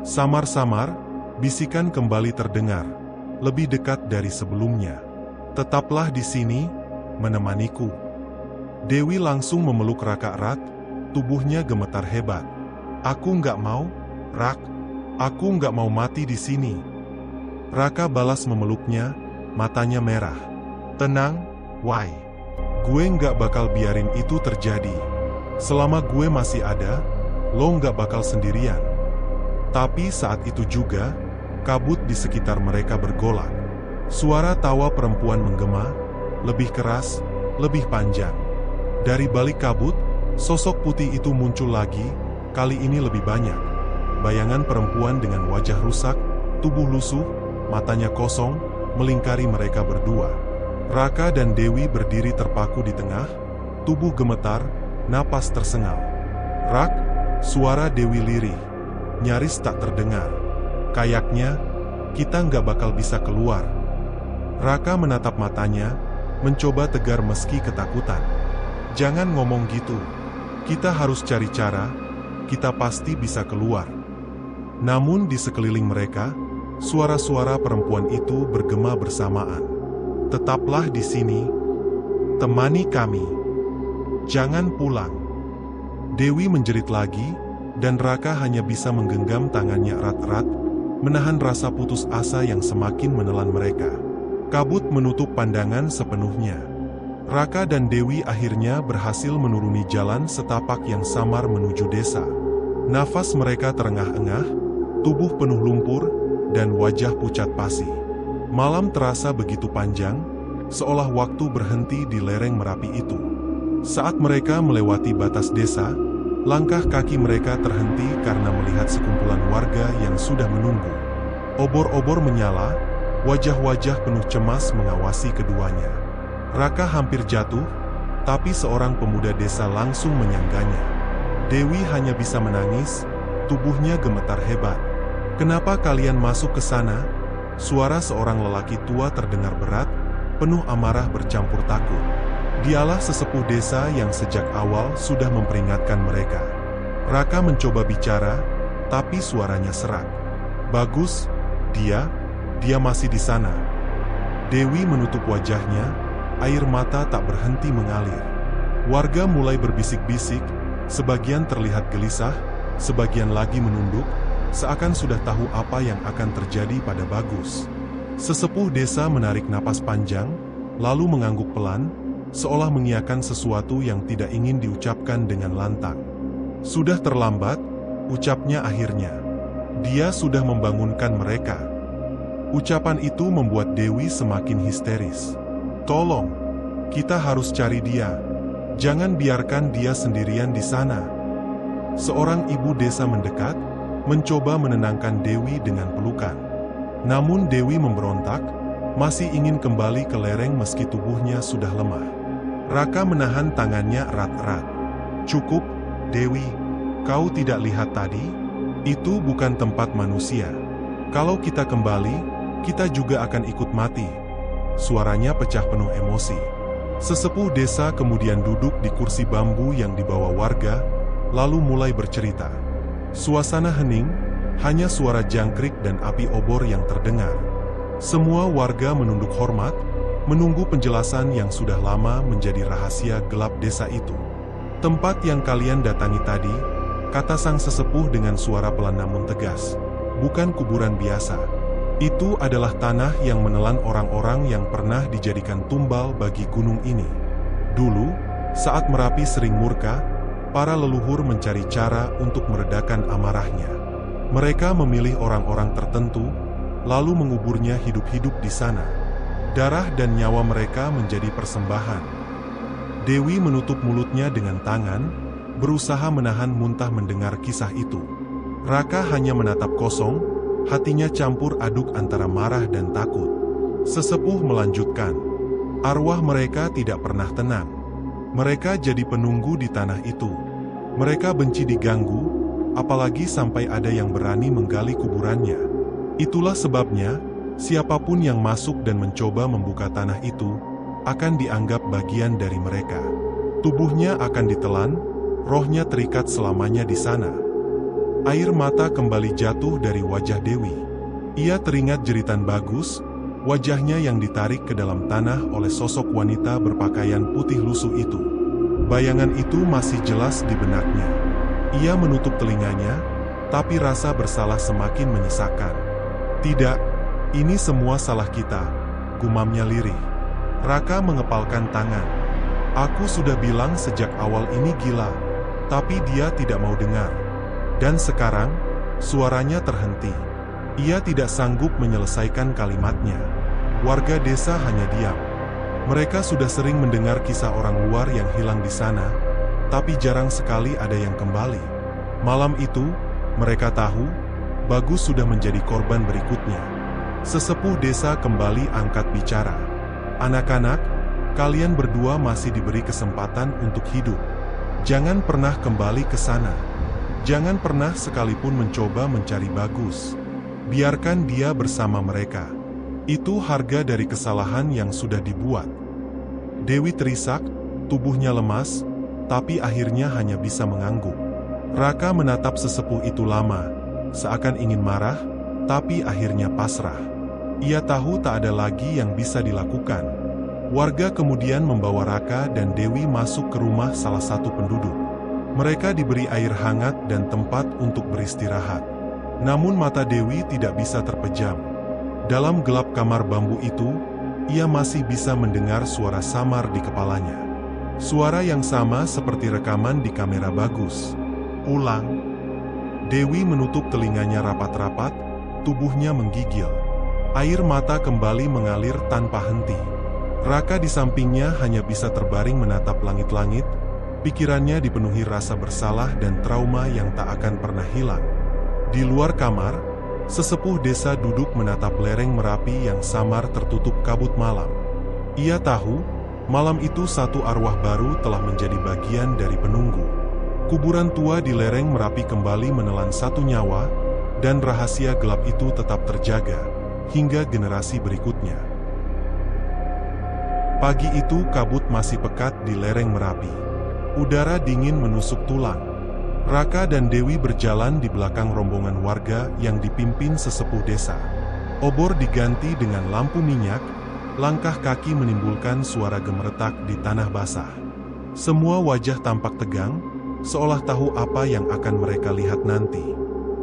Samar-samar, bisikan kembali terdengar. Lebih dekat dari sebelumnya. Tetaplah di sini, menemaniku. Dewi langsung memeluk Raka erat, tubuhnya gemetar hebat. Aku nggak mau, Rak. Aku nggak mau mati di sini. Raka balas memeluknya, matanya merah. Tenang, Wai. Gue nggak bakal biarin itu terjadi. Selama gue masih ada, lo nggak bakal sendirian. Tapi saat itu juga, kabut di sekitar mereka bergolak. Suara tawa perempuan menggema, lebih keras, lebih panjang. Dari balik kabut, sosok putih itu muncul lagi, kali ini lebih banyak. Bayangan perempuan dengan wajah rusak, tubuh lusuh, matanya kosong, melingkari mereka berdua. Raka dan Dewi berdiri terpaku di tengah, tubuh gemetar, napas tersengal. Rak, suara Dewi lirih, nyaris tak terdengar. Kayaknya, kita nggak bakal bisa keluar. Raka menatap matanya, mencoba tegar meski ketakutan. Jangan ngomong gitu. Kita harus cari cara, kita pasti bisa keluar. Namun di sekeliling mereka, suara-suara perempuan itu bergema bersamaan. Tetaplah di sini, temani kami. Jangan pulang. Dewi menjerit lagi, dan Raka hanya bisa menggenggam tangannya erat-erat, menahan rasa putus asa yang semakin menelan mereka. Kabut menutup pandangan sepenuhnya. Raka dan Dewi akhirnya berhasil menuruni jalan setapak yang samar menuju desa. Nafas mereka terengah-engah, tubuh penuh lumpur, dan wajah pucat pasi. Malam terasa begitu panjang, seolah waktu berhenti di lereng Merapi itu. Saat mereka melewati batas desa, Langkah kaki mereka terhenti karena melihat sekumpulan warga yang sudah menunggu. Obor-obor menyala, wajah-wajah penuh cemas mengawasi keduanya. Raka hampir jatuh, tapi seorang pemuda desa langsung menyangganya. Dewi hanya bisa menangis, tubuhnya gemetar hebat. "Kenapa kalian masuk ke sana?" Suara seorang lelaki tua terdengar berat, penuh amarah bercampur takut. Dialah sesepuh desa yang sejak awal sudah memperingatkan mereka. Raka mencoba bicara, tapi suaranya serak. "Bagus, dia masih di sana." Dewi menutup wajahnya, air mata tak berhenti mengalir. Warga mulai berbisik-bisik, sebagian terlihat gelisah, sebagian lagi menunduk, seakan sudah tahu apa yang akan terjadi pada Bagus. Sesepuh desa menarik napas panjang, lalu mengangguk pelan, seolah mengiyakan sesuatu yang tidak ingin diucapkan dengan lantang. "Sudah terlambat," ucapnya akhirnya. "Dia sudah membangunkan mereka." Ucapan itu membuat Dewi semakin histeris. "Tolong, kita harus cari dia. Jangan biarkan dia sendirian di sana." Seorang ibu desa mendekat, mencoba menenangkan Dewi dengan pelukan. Namun Dewi memberontak, masih ingin kembali ke lereng meski tubuhnya sudah lemah. Raka menahan tangannya erat-erat. "Cukup, Dewi. Kau tidak lihat tadi? Itu bukan tempat manusia. Kalau kita kembali, kita juga akan ikut mati." Suaranya pecah penuh emosi. Sesepuh desa kemudian duduk di kursi bambu yang dibawa warga, lalu mulai bercerita. Suasana hening, hanya suara jangkrik dan api obor yang terdengar. Semua warga menunduk hormat, menunggu penjelasan yang sudah lama menjadi rahasia gelap desa itu. "Tempat yang kalian datangi tadi," kata sang sesepuh dengan suara pelan namun tegas, "bukan kuburan biasa. Itu adalah tanah yang menelan orang-orang yang pernah dijadikan tumbal bagi gunung ini. Dulu, saat Merapi sering murka, para leluhur mencari cara untuk meredakan amarahnya. Mereka memilih orang-orang tertentu, lalu menguburnya hidup-hidup di sana. Darah dan nyawa mereka menjadi persembahan." Dewi menutup mulutnya dengan tangan, berusaha menahan muntah mendengar kisah itu. Raka hanya menatap kosong, hatinya campur aduk antara marah dan takut. Sesepuh melanjutkan, "Arwah mereka tidak pernah tenang. Mereka jadi penunggu di tanah itu. Mereka benci diganggu, apalagi sampai ada yang berani menggali kuburannya. Itulah sebabnya, siapapun yang masuk dan mencoba membuka tanah itu, akan dianggap bagian dari mereka. Tubuhnya akan ditelan, rohnya terikat selamanya di sana." Air mata kembali jatuh dari wajah Dewi. Ia teringat jeritan Bagus, wajahnya yang ditarik ke dalam tanah oleh sosok wanita berpakaian putih lusuh itu. Bayangan itu masih jelas di benaknya. Ia menutup telinganya, tapi rasa bersalah semakin menyesakan. "Tidak, ini semua salah kita," gumamnya lirih. Raka mengepalkan tangan. "Aku sudah bilang sejak awal ini gila, tapi dia tidak mau dengar." Dan sekarang, suaranya terhenti. Ia tidak sanggup menyelesaikan kalimatnya. Warga desa hanya diam. Mereka sudah sering mendengar kisah orang luar yang hilang di sana, tapi jarang sekali ada yang kembali. Malam itu, mereka tahu, Bagus sudah menjadi korban berikutnya. Sesepuh desa kembali angkat bicara. "Anak-anak, kalian berdua masih diberi kesempatan untuk hidup. Jangan pernah kembali ke sana. Jangan pernah sekalipun mencoba mencari Bagus. Biarkan dia bersama mereka. Itu harga dari kesalahan yang sudah dibuat." Dewi terisak, tubuhnya lemas, tapi akhirnya hanya bisa mengangguk. Raka menatap sesepuh itu lama, seakan ingin marah, tapi akhirnya pasrah. Ia tahu tak ada lagi yang bisa dilakukan. Warga kemudian membawa Raka dan Dewi masuk ke rumah salah satu penduduk. Mereka diberi air hangat dan tempat untuk beristirahat. Namun mata Dewi tidak bisa terpejam. Dalam gelap kamar bambu itu, ia masih bisa mendengar suara samar di kepalanya. Suara yang sama seperti rekaman di kamera Bagus. "Pulang." Dewi menutup telinganya rapat-rapat, tubuhnya menggigil. Air mata kembali mengalir tanpa henti. Raka di sampingnya hanya bisa terbaring menatap langit-langit, Pikirannya dipenuhi rasa bersalah dan trauma yang tak akan pernah hilang. Di luar kamar, sesepuh desa duduk menatap lereng Merapi yang samar tertutup kabut malam. Ia tahu, malam itu satu arwah baru telah menjadi bagian dari penunggu. Kuburan tua di lereng Merapi kembali menelan satu nyawa, dan rahasia gelap itu tetap terjaga hingga generasi berikutnya. Pagi itu kabut masih pekat di lereng Merapi. Udara dingin menusuk tulang. Raka dan Dewi berjalan di belakang rombongan warga yang dipimpin sesepuh desa. Obor diganti dengan lampu minyak, langkah kaki menimbulkan suara gemeretak di tanah basah. Semua wajah tampak tegang, seolah tahu apa yang akan mereka lihat nanti.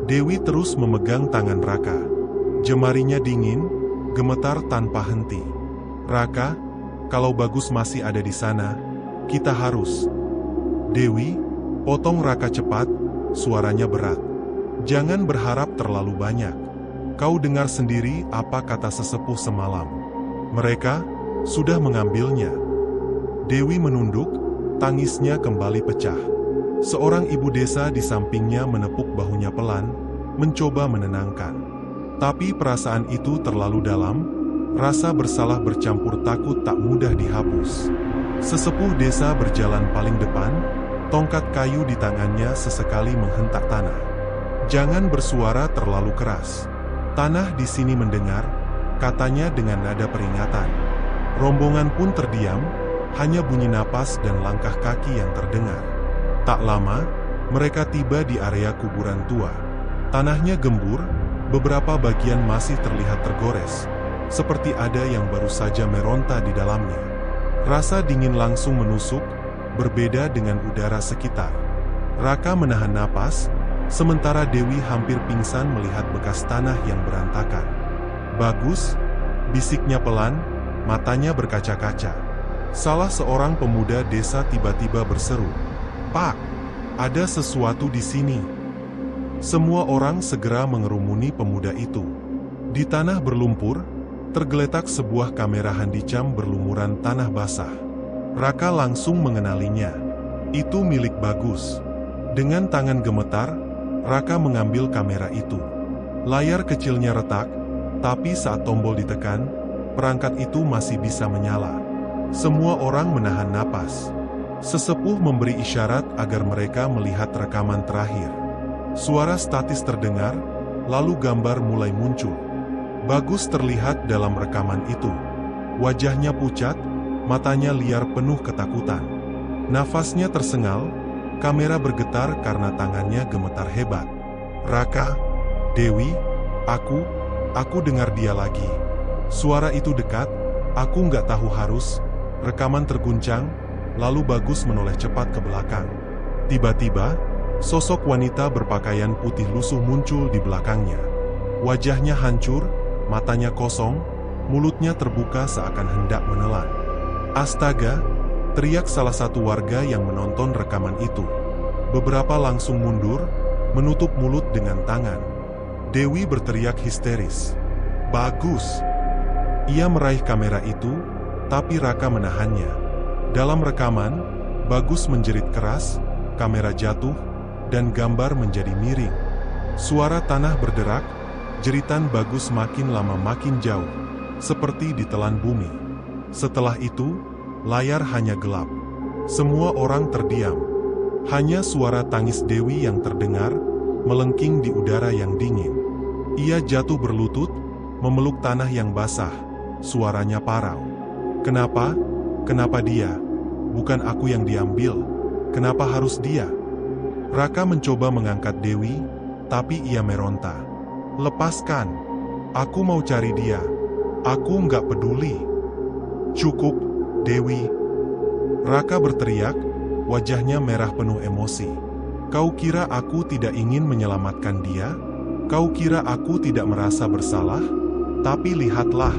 Dewi terus memegang tangan Raka. Jemarinya dingin, gemetar tanpa henti. "Raka, kalau Bagus masih ada di sana, kita harus..." "Dewi," potong Raka cepat, suaranya berat. "Jangan berharap terlalu banyak. Kau dengar sendiri apa kata sesepuh semalam. Mereka sudah mengambilnya." Dewi menunduk, tangisnya kembali pecah. Seorang ibu desa di sampingnya menepuk bahunya pelan, mencoba menenangkan. Tapi perasaan itu terlalu dalam, rasa bersalah bercampur takut tak mudah dihapus. Sesepuh desa berjalan paling depan, tongkat kayu di tangannya sesekali menghentak tanah. "Jangan bersuara terlalu keras. Tanah di sini mendengar," katanya dengan nada peringatan. Rombongan pun terdiam, hanya bunyi napas dan langkah kaki yang terdengar. Tak lama, mereka tiba di area kuburan tua. Tanahnya gembur, beberapa bagian masih terlihat tergores, seperti ada yang baru saja meronta di dalamnya. Rasa dingin langsung menusuk, berbeda dengan udara sekitar. Raka menahan napas, sementara Dewi hampir pingsan melihat bekas tanah yang berantakan. "Bagus," bisiknya pelan, matanya berkaca-kaca. Salah seorang pemuda desa tiba-tiba berseru, "Pak, ada sesuatu di sini." Semua orang segera mengerumuni pemuda itu. Di tanah berlumpur, tergeletak sebuah kamera handicam berlumuran tanah basah. Raka langsung mengenalinya. Itu milik Bagus. Dengan tangan gemetar, Raka mengambil kamera itu. Layar kecilnya retak, tapi saat tombol ditekan, perangkat itu masih bisa menyala. Semua orang menahan napas. Sesepuh memberi isyarat agar mereka melihat rekaman terakhir. Suara statis terdengar, lalu gambar mulai muncul. Bagus terlihat dalam rekaman itu. Wajahnya pucat, matanya liar penuh ketakutan. Nafasnya tersengal, kamera bergetar karena tangannya gemetar hebat. "Raka, Dewi, aku dengar dia lagi." Suara itu dekat, aku nggak tahu harus. Rekaman terguncang, lalu Bagus menoleh cepat ke belakang. Tiba-tiba, sosok wanita berpakaian putih lusuh muncul di belakangnya. Wajahnya hancur, matanya kosong, mulutnya terbuka seakan hendak menelan. "Astaga!" teriak salah satu warga yang menonton rekaman itu. Beberapa langsung mundur, menutup mulut dengan tangan. Dewi berteriak histeris, "Bagus!" Ia meraih kamera itu, tapi Raka menahannya. Dalam rekaman, Bagus menjerit keras, kamera jatuh, dan gambar menjadi miring. Suara tanah berderak, jeritan Bagus makin lama makin jauh, seperti ditelan bumi. Setelah itu, layar hanya gelap. Semua orang terdiam. Hanya suara tangis Dewi yang terdengar, melengking di udara yang dingin. Ia jatuh berlutut, memeluk tanah yang basah, suaranya parau. "Kenapa? Kenapa dia? Bukan aku yang diambil. Kenapa harus dia?" Raka mencoba mengangkat Dewi, tapi ia meronta. "Lepaskan. Aku mau cari dia. Aku nggak peduli." "Cukup, Dewi." Raka berteriak, wajahnya merah penuh emosi. "Kau kira aku tidak ingin menyelamatkan dia? Kau kira aku tidak merasa bersalah? Tapi lihatlah,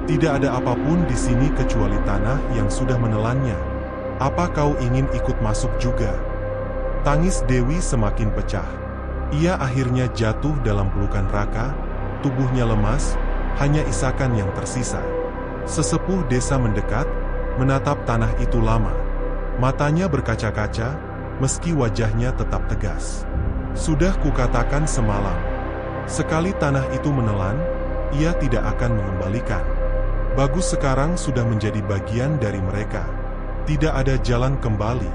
tidak ada apapun di sini kecuali tanah yang sudah menelannya. Apa kau ingin ikut masuk juga?" Tangis Dewi semakin pecah. Ia akhirnya jatuh dalam pelukan Raka, tubuhnya lemas, hanya isakan yang tersisa. Sesepuh desa mendekat, menatap tanah itu lama. Matanya berkaca-kaca, meski wajahnya tetap tegas. Sudah kukatakan semalam, sekali tanah itu menelan, ia tidak akan mengembalikan. Bagus sekarang sudah menjadi bagian dari mereka. Tidak ada jalan kembali.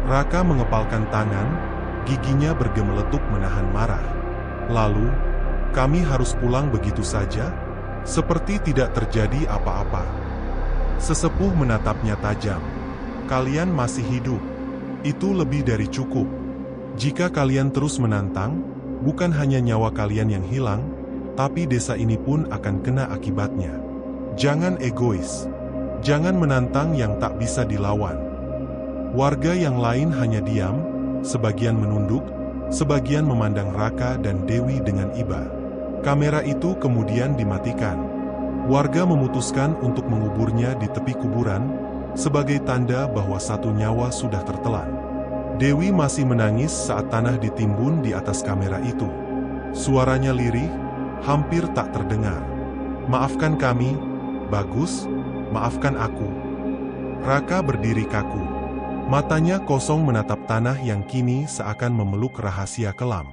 Raka mengepalkan tangan, giginya bergemeletup menahan marah. Lalu, kami harus pulang begitu saja? Seperti tidak terjadi apa-apa. Sesepuh menatapnya tajam. Kalian masih hidup. Itu lebih dari cukup. Jika kalian terus menantang, bukan hanya nyawa kalian yang hilang, tapi desa ini pun akan kena akibatnya. Jangan egois. Jangan menantang yang tak bisa dilawan. Warga yang lain hanya diam, sebagian menunduk, sebagian memandang Raka dan Dewi dengan iba. Kamera itu kemudian dimatikan. Warga memutuskan untuk menguburnya di tepi kuburan, sebagai tanda bahwa satu nyawa sudah tertelan. Dewi masih menangis saat tanah ditimbun di atas kamera itu. Suaranya lirih, hampir tak terdengar. Maafkan kami, Bagus, maafkan aku. Raka berdiri kaku. Matanya kosong menatap tanah yang kini seakan memeluk rahasia kelam.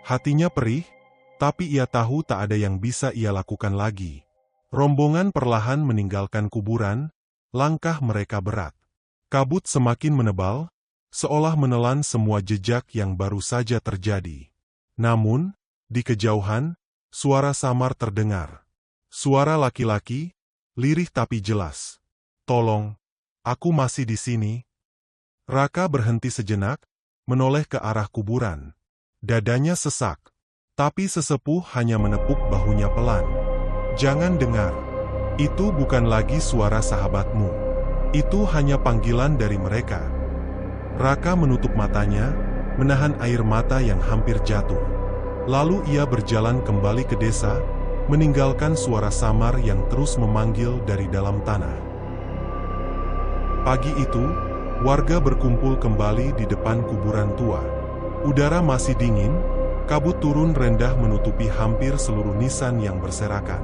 Hatinya perih, tapi ia tahu tak ada yang bisa ia lakukan lagi. Rombongan perlahan meninggalkan kuburan, langkah mereka berat. Kabut semakin menebal, seolah menelan semua jejak yang baru saja terjadi. Namun, di kejauhan, suara samar terdengar. Suara laki-laki, lirih tapi jelas. Tolong, aku masih di sini. Raka berhenti sejenak, menoleh ke arah kuburan. Dadanya sesak. Tapi sesepuh hanya menepuk bahunya pelan. Jangan dengar. Itu bukan lagi suara sahabatmu. Itu hanya panggilan dari mereka. Raka menutup matanya, menahan air mata yang hampir jatuh. Lalu ia berjalan kembali ke desa, meninggalkan suara samar yang terus memanggil dari dalam tanah. Pagi itu, warga berkumpul kembali di depan kuburan tua. Udara masih dingin, kabut turun rendah menutupi hampir seluruh nisan yang berserakan.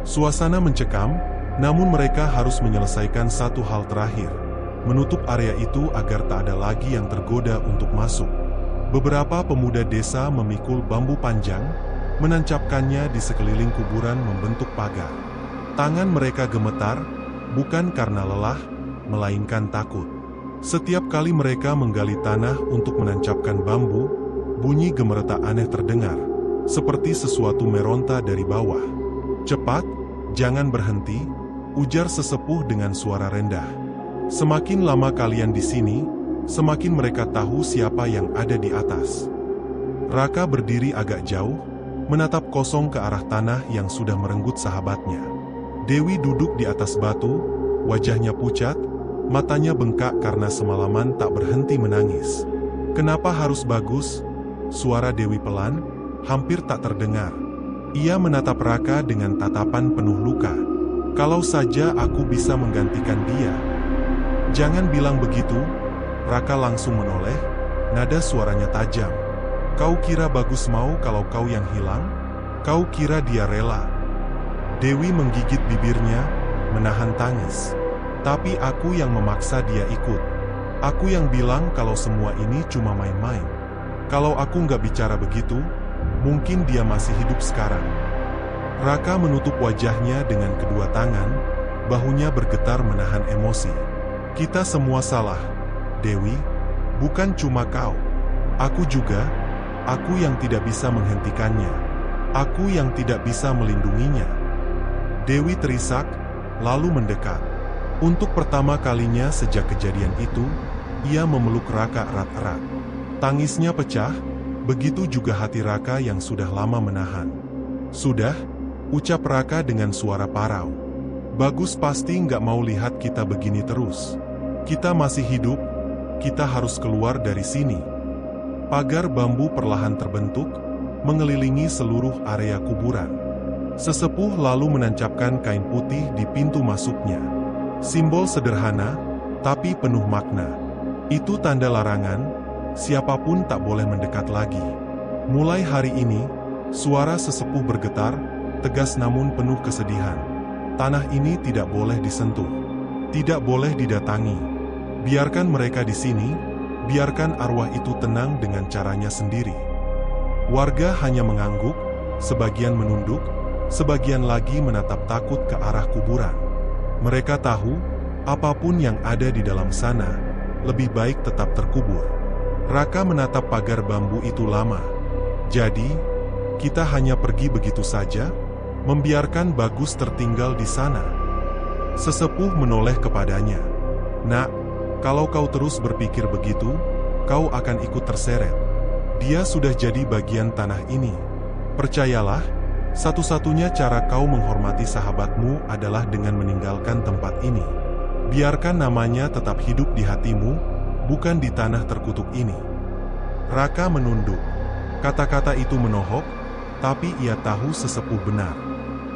Suasana mencekam, namun mereka harus menyelesaikan satu hal terakhir, menutup area itu agar tak ada lagi yang tergoda untuk masuk. Beberapa pemuda desa memikul bambu panjang, menancapkannya di sekeliling kuburan membentuk pagar. Tangan mereka gemetar, bukan karena lelah, melainkan takut. Setiap kali mereka menggali tanah untuk menancapkan bambu, bunyi gemeretak aneh terdengar, seperti sesuatu meronta dari bawah. Cepat, jangan berhenti, ujar sesepuh dengan suara rendah. Semakin lama kalian di sini, semakin mereka tahu siapa yang ada di atas. Raka berdiri agak jauh, menatap kosong ke arah tanah yang sudah merenggut sahabatnya. Dewi duduk di atas batu, wajahnya pucat, matanya bengkak karena semalaman tak berhenti menangis. Kenapa harus Bagus? Suara Dewi pelan, hampir tak terdengar. Ia menatap Raka dengan tatapan penuh luka. Kalau saja aku bisa menggantikan dia. Jangan bilang begitu. Raka langsung menoleh, nada suaranya tajam. Kau kira Bagus mau kalau kau yang hilang? Kau kira dia rela? Dewi menggigit bibirnya, menahan tangis. Tapi aku yang memaksa dia ikut. Aku yang bilang kalau semua ini cuma main-main. Kalau aku nggak bicara begitu, mungkin dia masih hidup sekarang. Raka menutup wajahnya dengan kedua tangan, bahunya bergetar menahan emosi. Kita semua salah, Dewi, bukan cuma kau. Aku juga, aku yang tidak bisa menghentikannya. Aku yang tidak bisa melindunginya. Dewi terisak, lalu mendekat. Untuk pertama kalinya sejak kejadian itu, ia memeluk Raka erat-erat. Tangisnya pecah, begitu juga hati Raka yang sudah lama menahan. Sudah, ucap Raka dengan suara parau. Bagus pasti nggak mau lihat kita begini terus. Kita masih hidup, kita harus keluar dari sini. Pagar bambu perlahan terbentuk, mengelilingi seluruh area kuburan. Sesepuh lalu menancapkan kain putih di pintu masuknya. Simbol sederhana, tapi penuh makna. Itu tanda larangan. Siapapun tak boleh mendekat lagi. Mulai hari ini, suara sesepuh bergetar, tegas namun penuh kesedihan. Tanah ini tidak boleh disentuh. Tidak boleh didatangi. Biarkan mereka di sini, biarkan arwah itu tenang dengan caranya sendiri. Warga hanya mengangguk, sebagian menunduk, sebagian lagi menatap takut ke arah kuburan. Mereka tahu, apapun yang ada di dalam sana, lebih baik tetap terkubur. Raka menatap pagar bambu itu lama. Jadi, kita hanya pergi begitu saja, membiarkan Bagus tertinggal di sana. Sesepuh menoleh kepadanya. Nak, kalau kau terus berpikir begitu, kau akan ikut terseret. Dia sudah jadi bagian tanah ini. Percayalah, satu-satunya cara kau menghormati sahabatmu adalah dengan meninggalkan tempat ini. Biarkan namanya tetap hidup di hatimu, bukan di tanah terkutuk ini. Raka menunduk. Kata-kata itu menohok, tapi ia tahu sesepuh benar.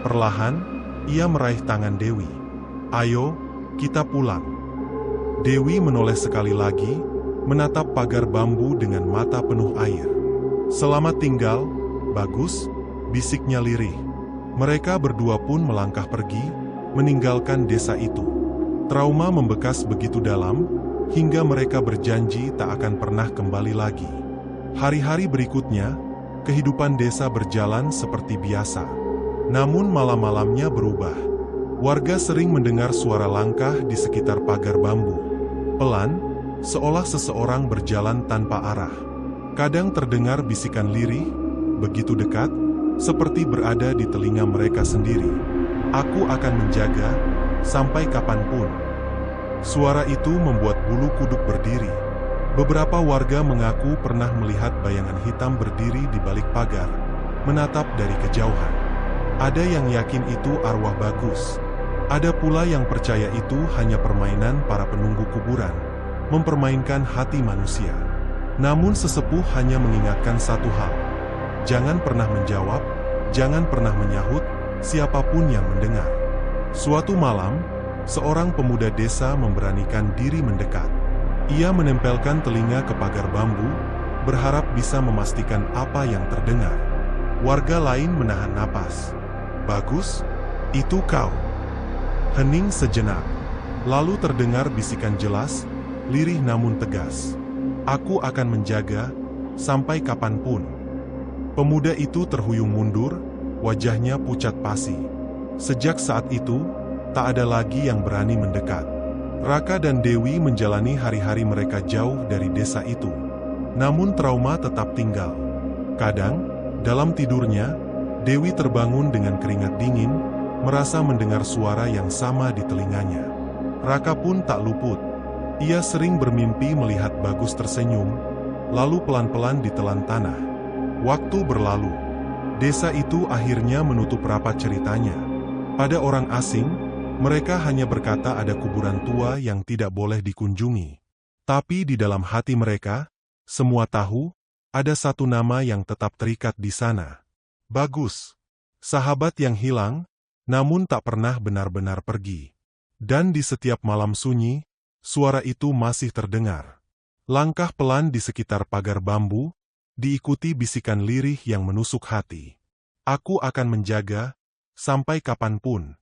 Perlahan, ia meraih tangan Dewi. Ayo, kita pulang. Dewi menoleh sekali lagi, menatap pagar bambu dengan mata penuh air. Selamat tinggal, Bagus, bisiknya lirih. Mereka berdua pun melangkah pergi, meninggalkan desa itu. Trauma membekas begitu dalam, hingga mereka berjanji tak akan pernah kembali lagi. Hari-hari berikutnya, kehidupan desa berjalan seperti biasa. Namun malam-malamnya berubah. Warga sering mendengar suara langkah di sekitar pagar bambu. Pelan, seolah seseorang berjalan tanpa arah. Kadang terdengar bisikan lirih, begitu dekat, seperti berada di telinga mereka sendiri. Aku akan menjaga, sampai kapanpun. Suara itu membuat bulu kuduk berdiri. Beberapa warga mengaku pernah melihat bayangan hitam berdiri di balik pagar, menatap dari kejauhan. Ada yang yakin itu arwah Bagus. Ada pula yang percaya itu hanya permainan para penunggu kuburan, mempermainkan hati manusia. Namun sesepuh hanya mengingatkan satu hal. Jangan pernah menjawab, jangan pernah menyahut, siapapun yang mendengar. Suatu malam, seorang pemuda desa memberanikan diri mendekat. Ia menempelkan telinga ke pagar bambu, berharap bisa memastikan apa yang terdengar. Warga lain menahan napas. Bagus, itu kau. Hening sejenak. Lalu terdengar bisikan jelas, lirih namun tegas. Aku akan menjaga, sampai kapanpun. Pemuda itu terhuyung mundur, wajahnya pucat pasi. Sejak saat itu, tak ada lagi yang berani mendekat. Raka dan Dewi menjalani hari-hari mereka jauh dari desa itu. Namun trauma tetap tinggal. Kadang, dalam tidurnya, Dewi terbangun dengan keringat dingin, merasa mendengar suara yang sama di telinganya. Raka pun tak luput. Ia sering bermimpi melihat Bagus tersenyum, lalu pelan-pelan ditelan tanah. Waktu berlalu. Desa itu akhirnya menutup rapat ceritanya. Pada orang asing, mereka hanya berkata ada kuburan tua yang tidak boleh dikunjungi. Tapi di dalam hati mereka, semua tahu, ada satu nama yang tetap terikat di sana. Bagus. Sahabat yang hilang, namun tak pernah benar-benar pergi. Dan di setiap malam sunyi, suara itu masih terdengar. Langkah pelan di sekitar pagar bambu, diikuti bisikan lirih yang menusuk hati. Aku akan menjaga, sampai kapanpun.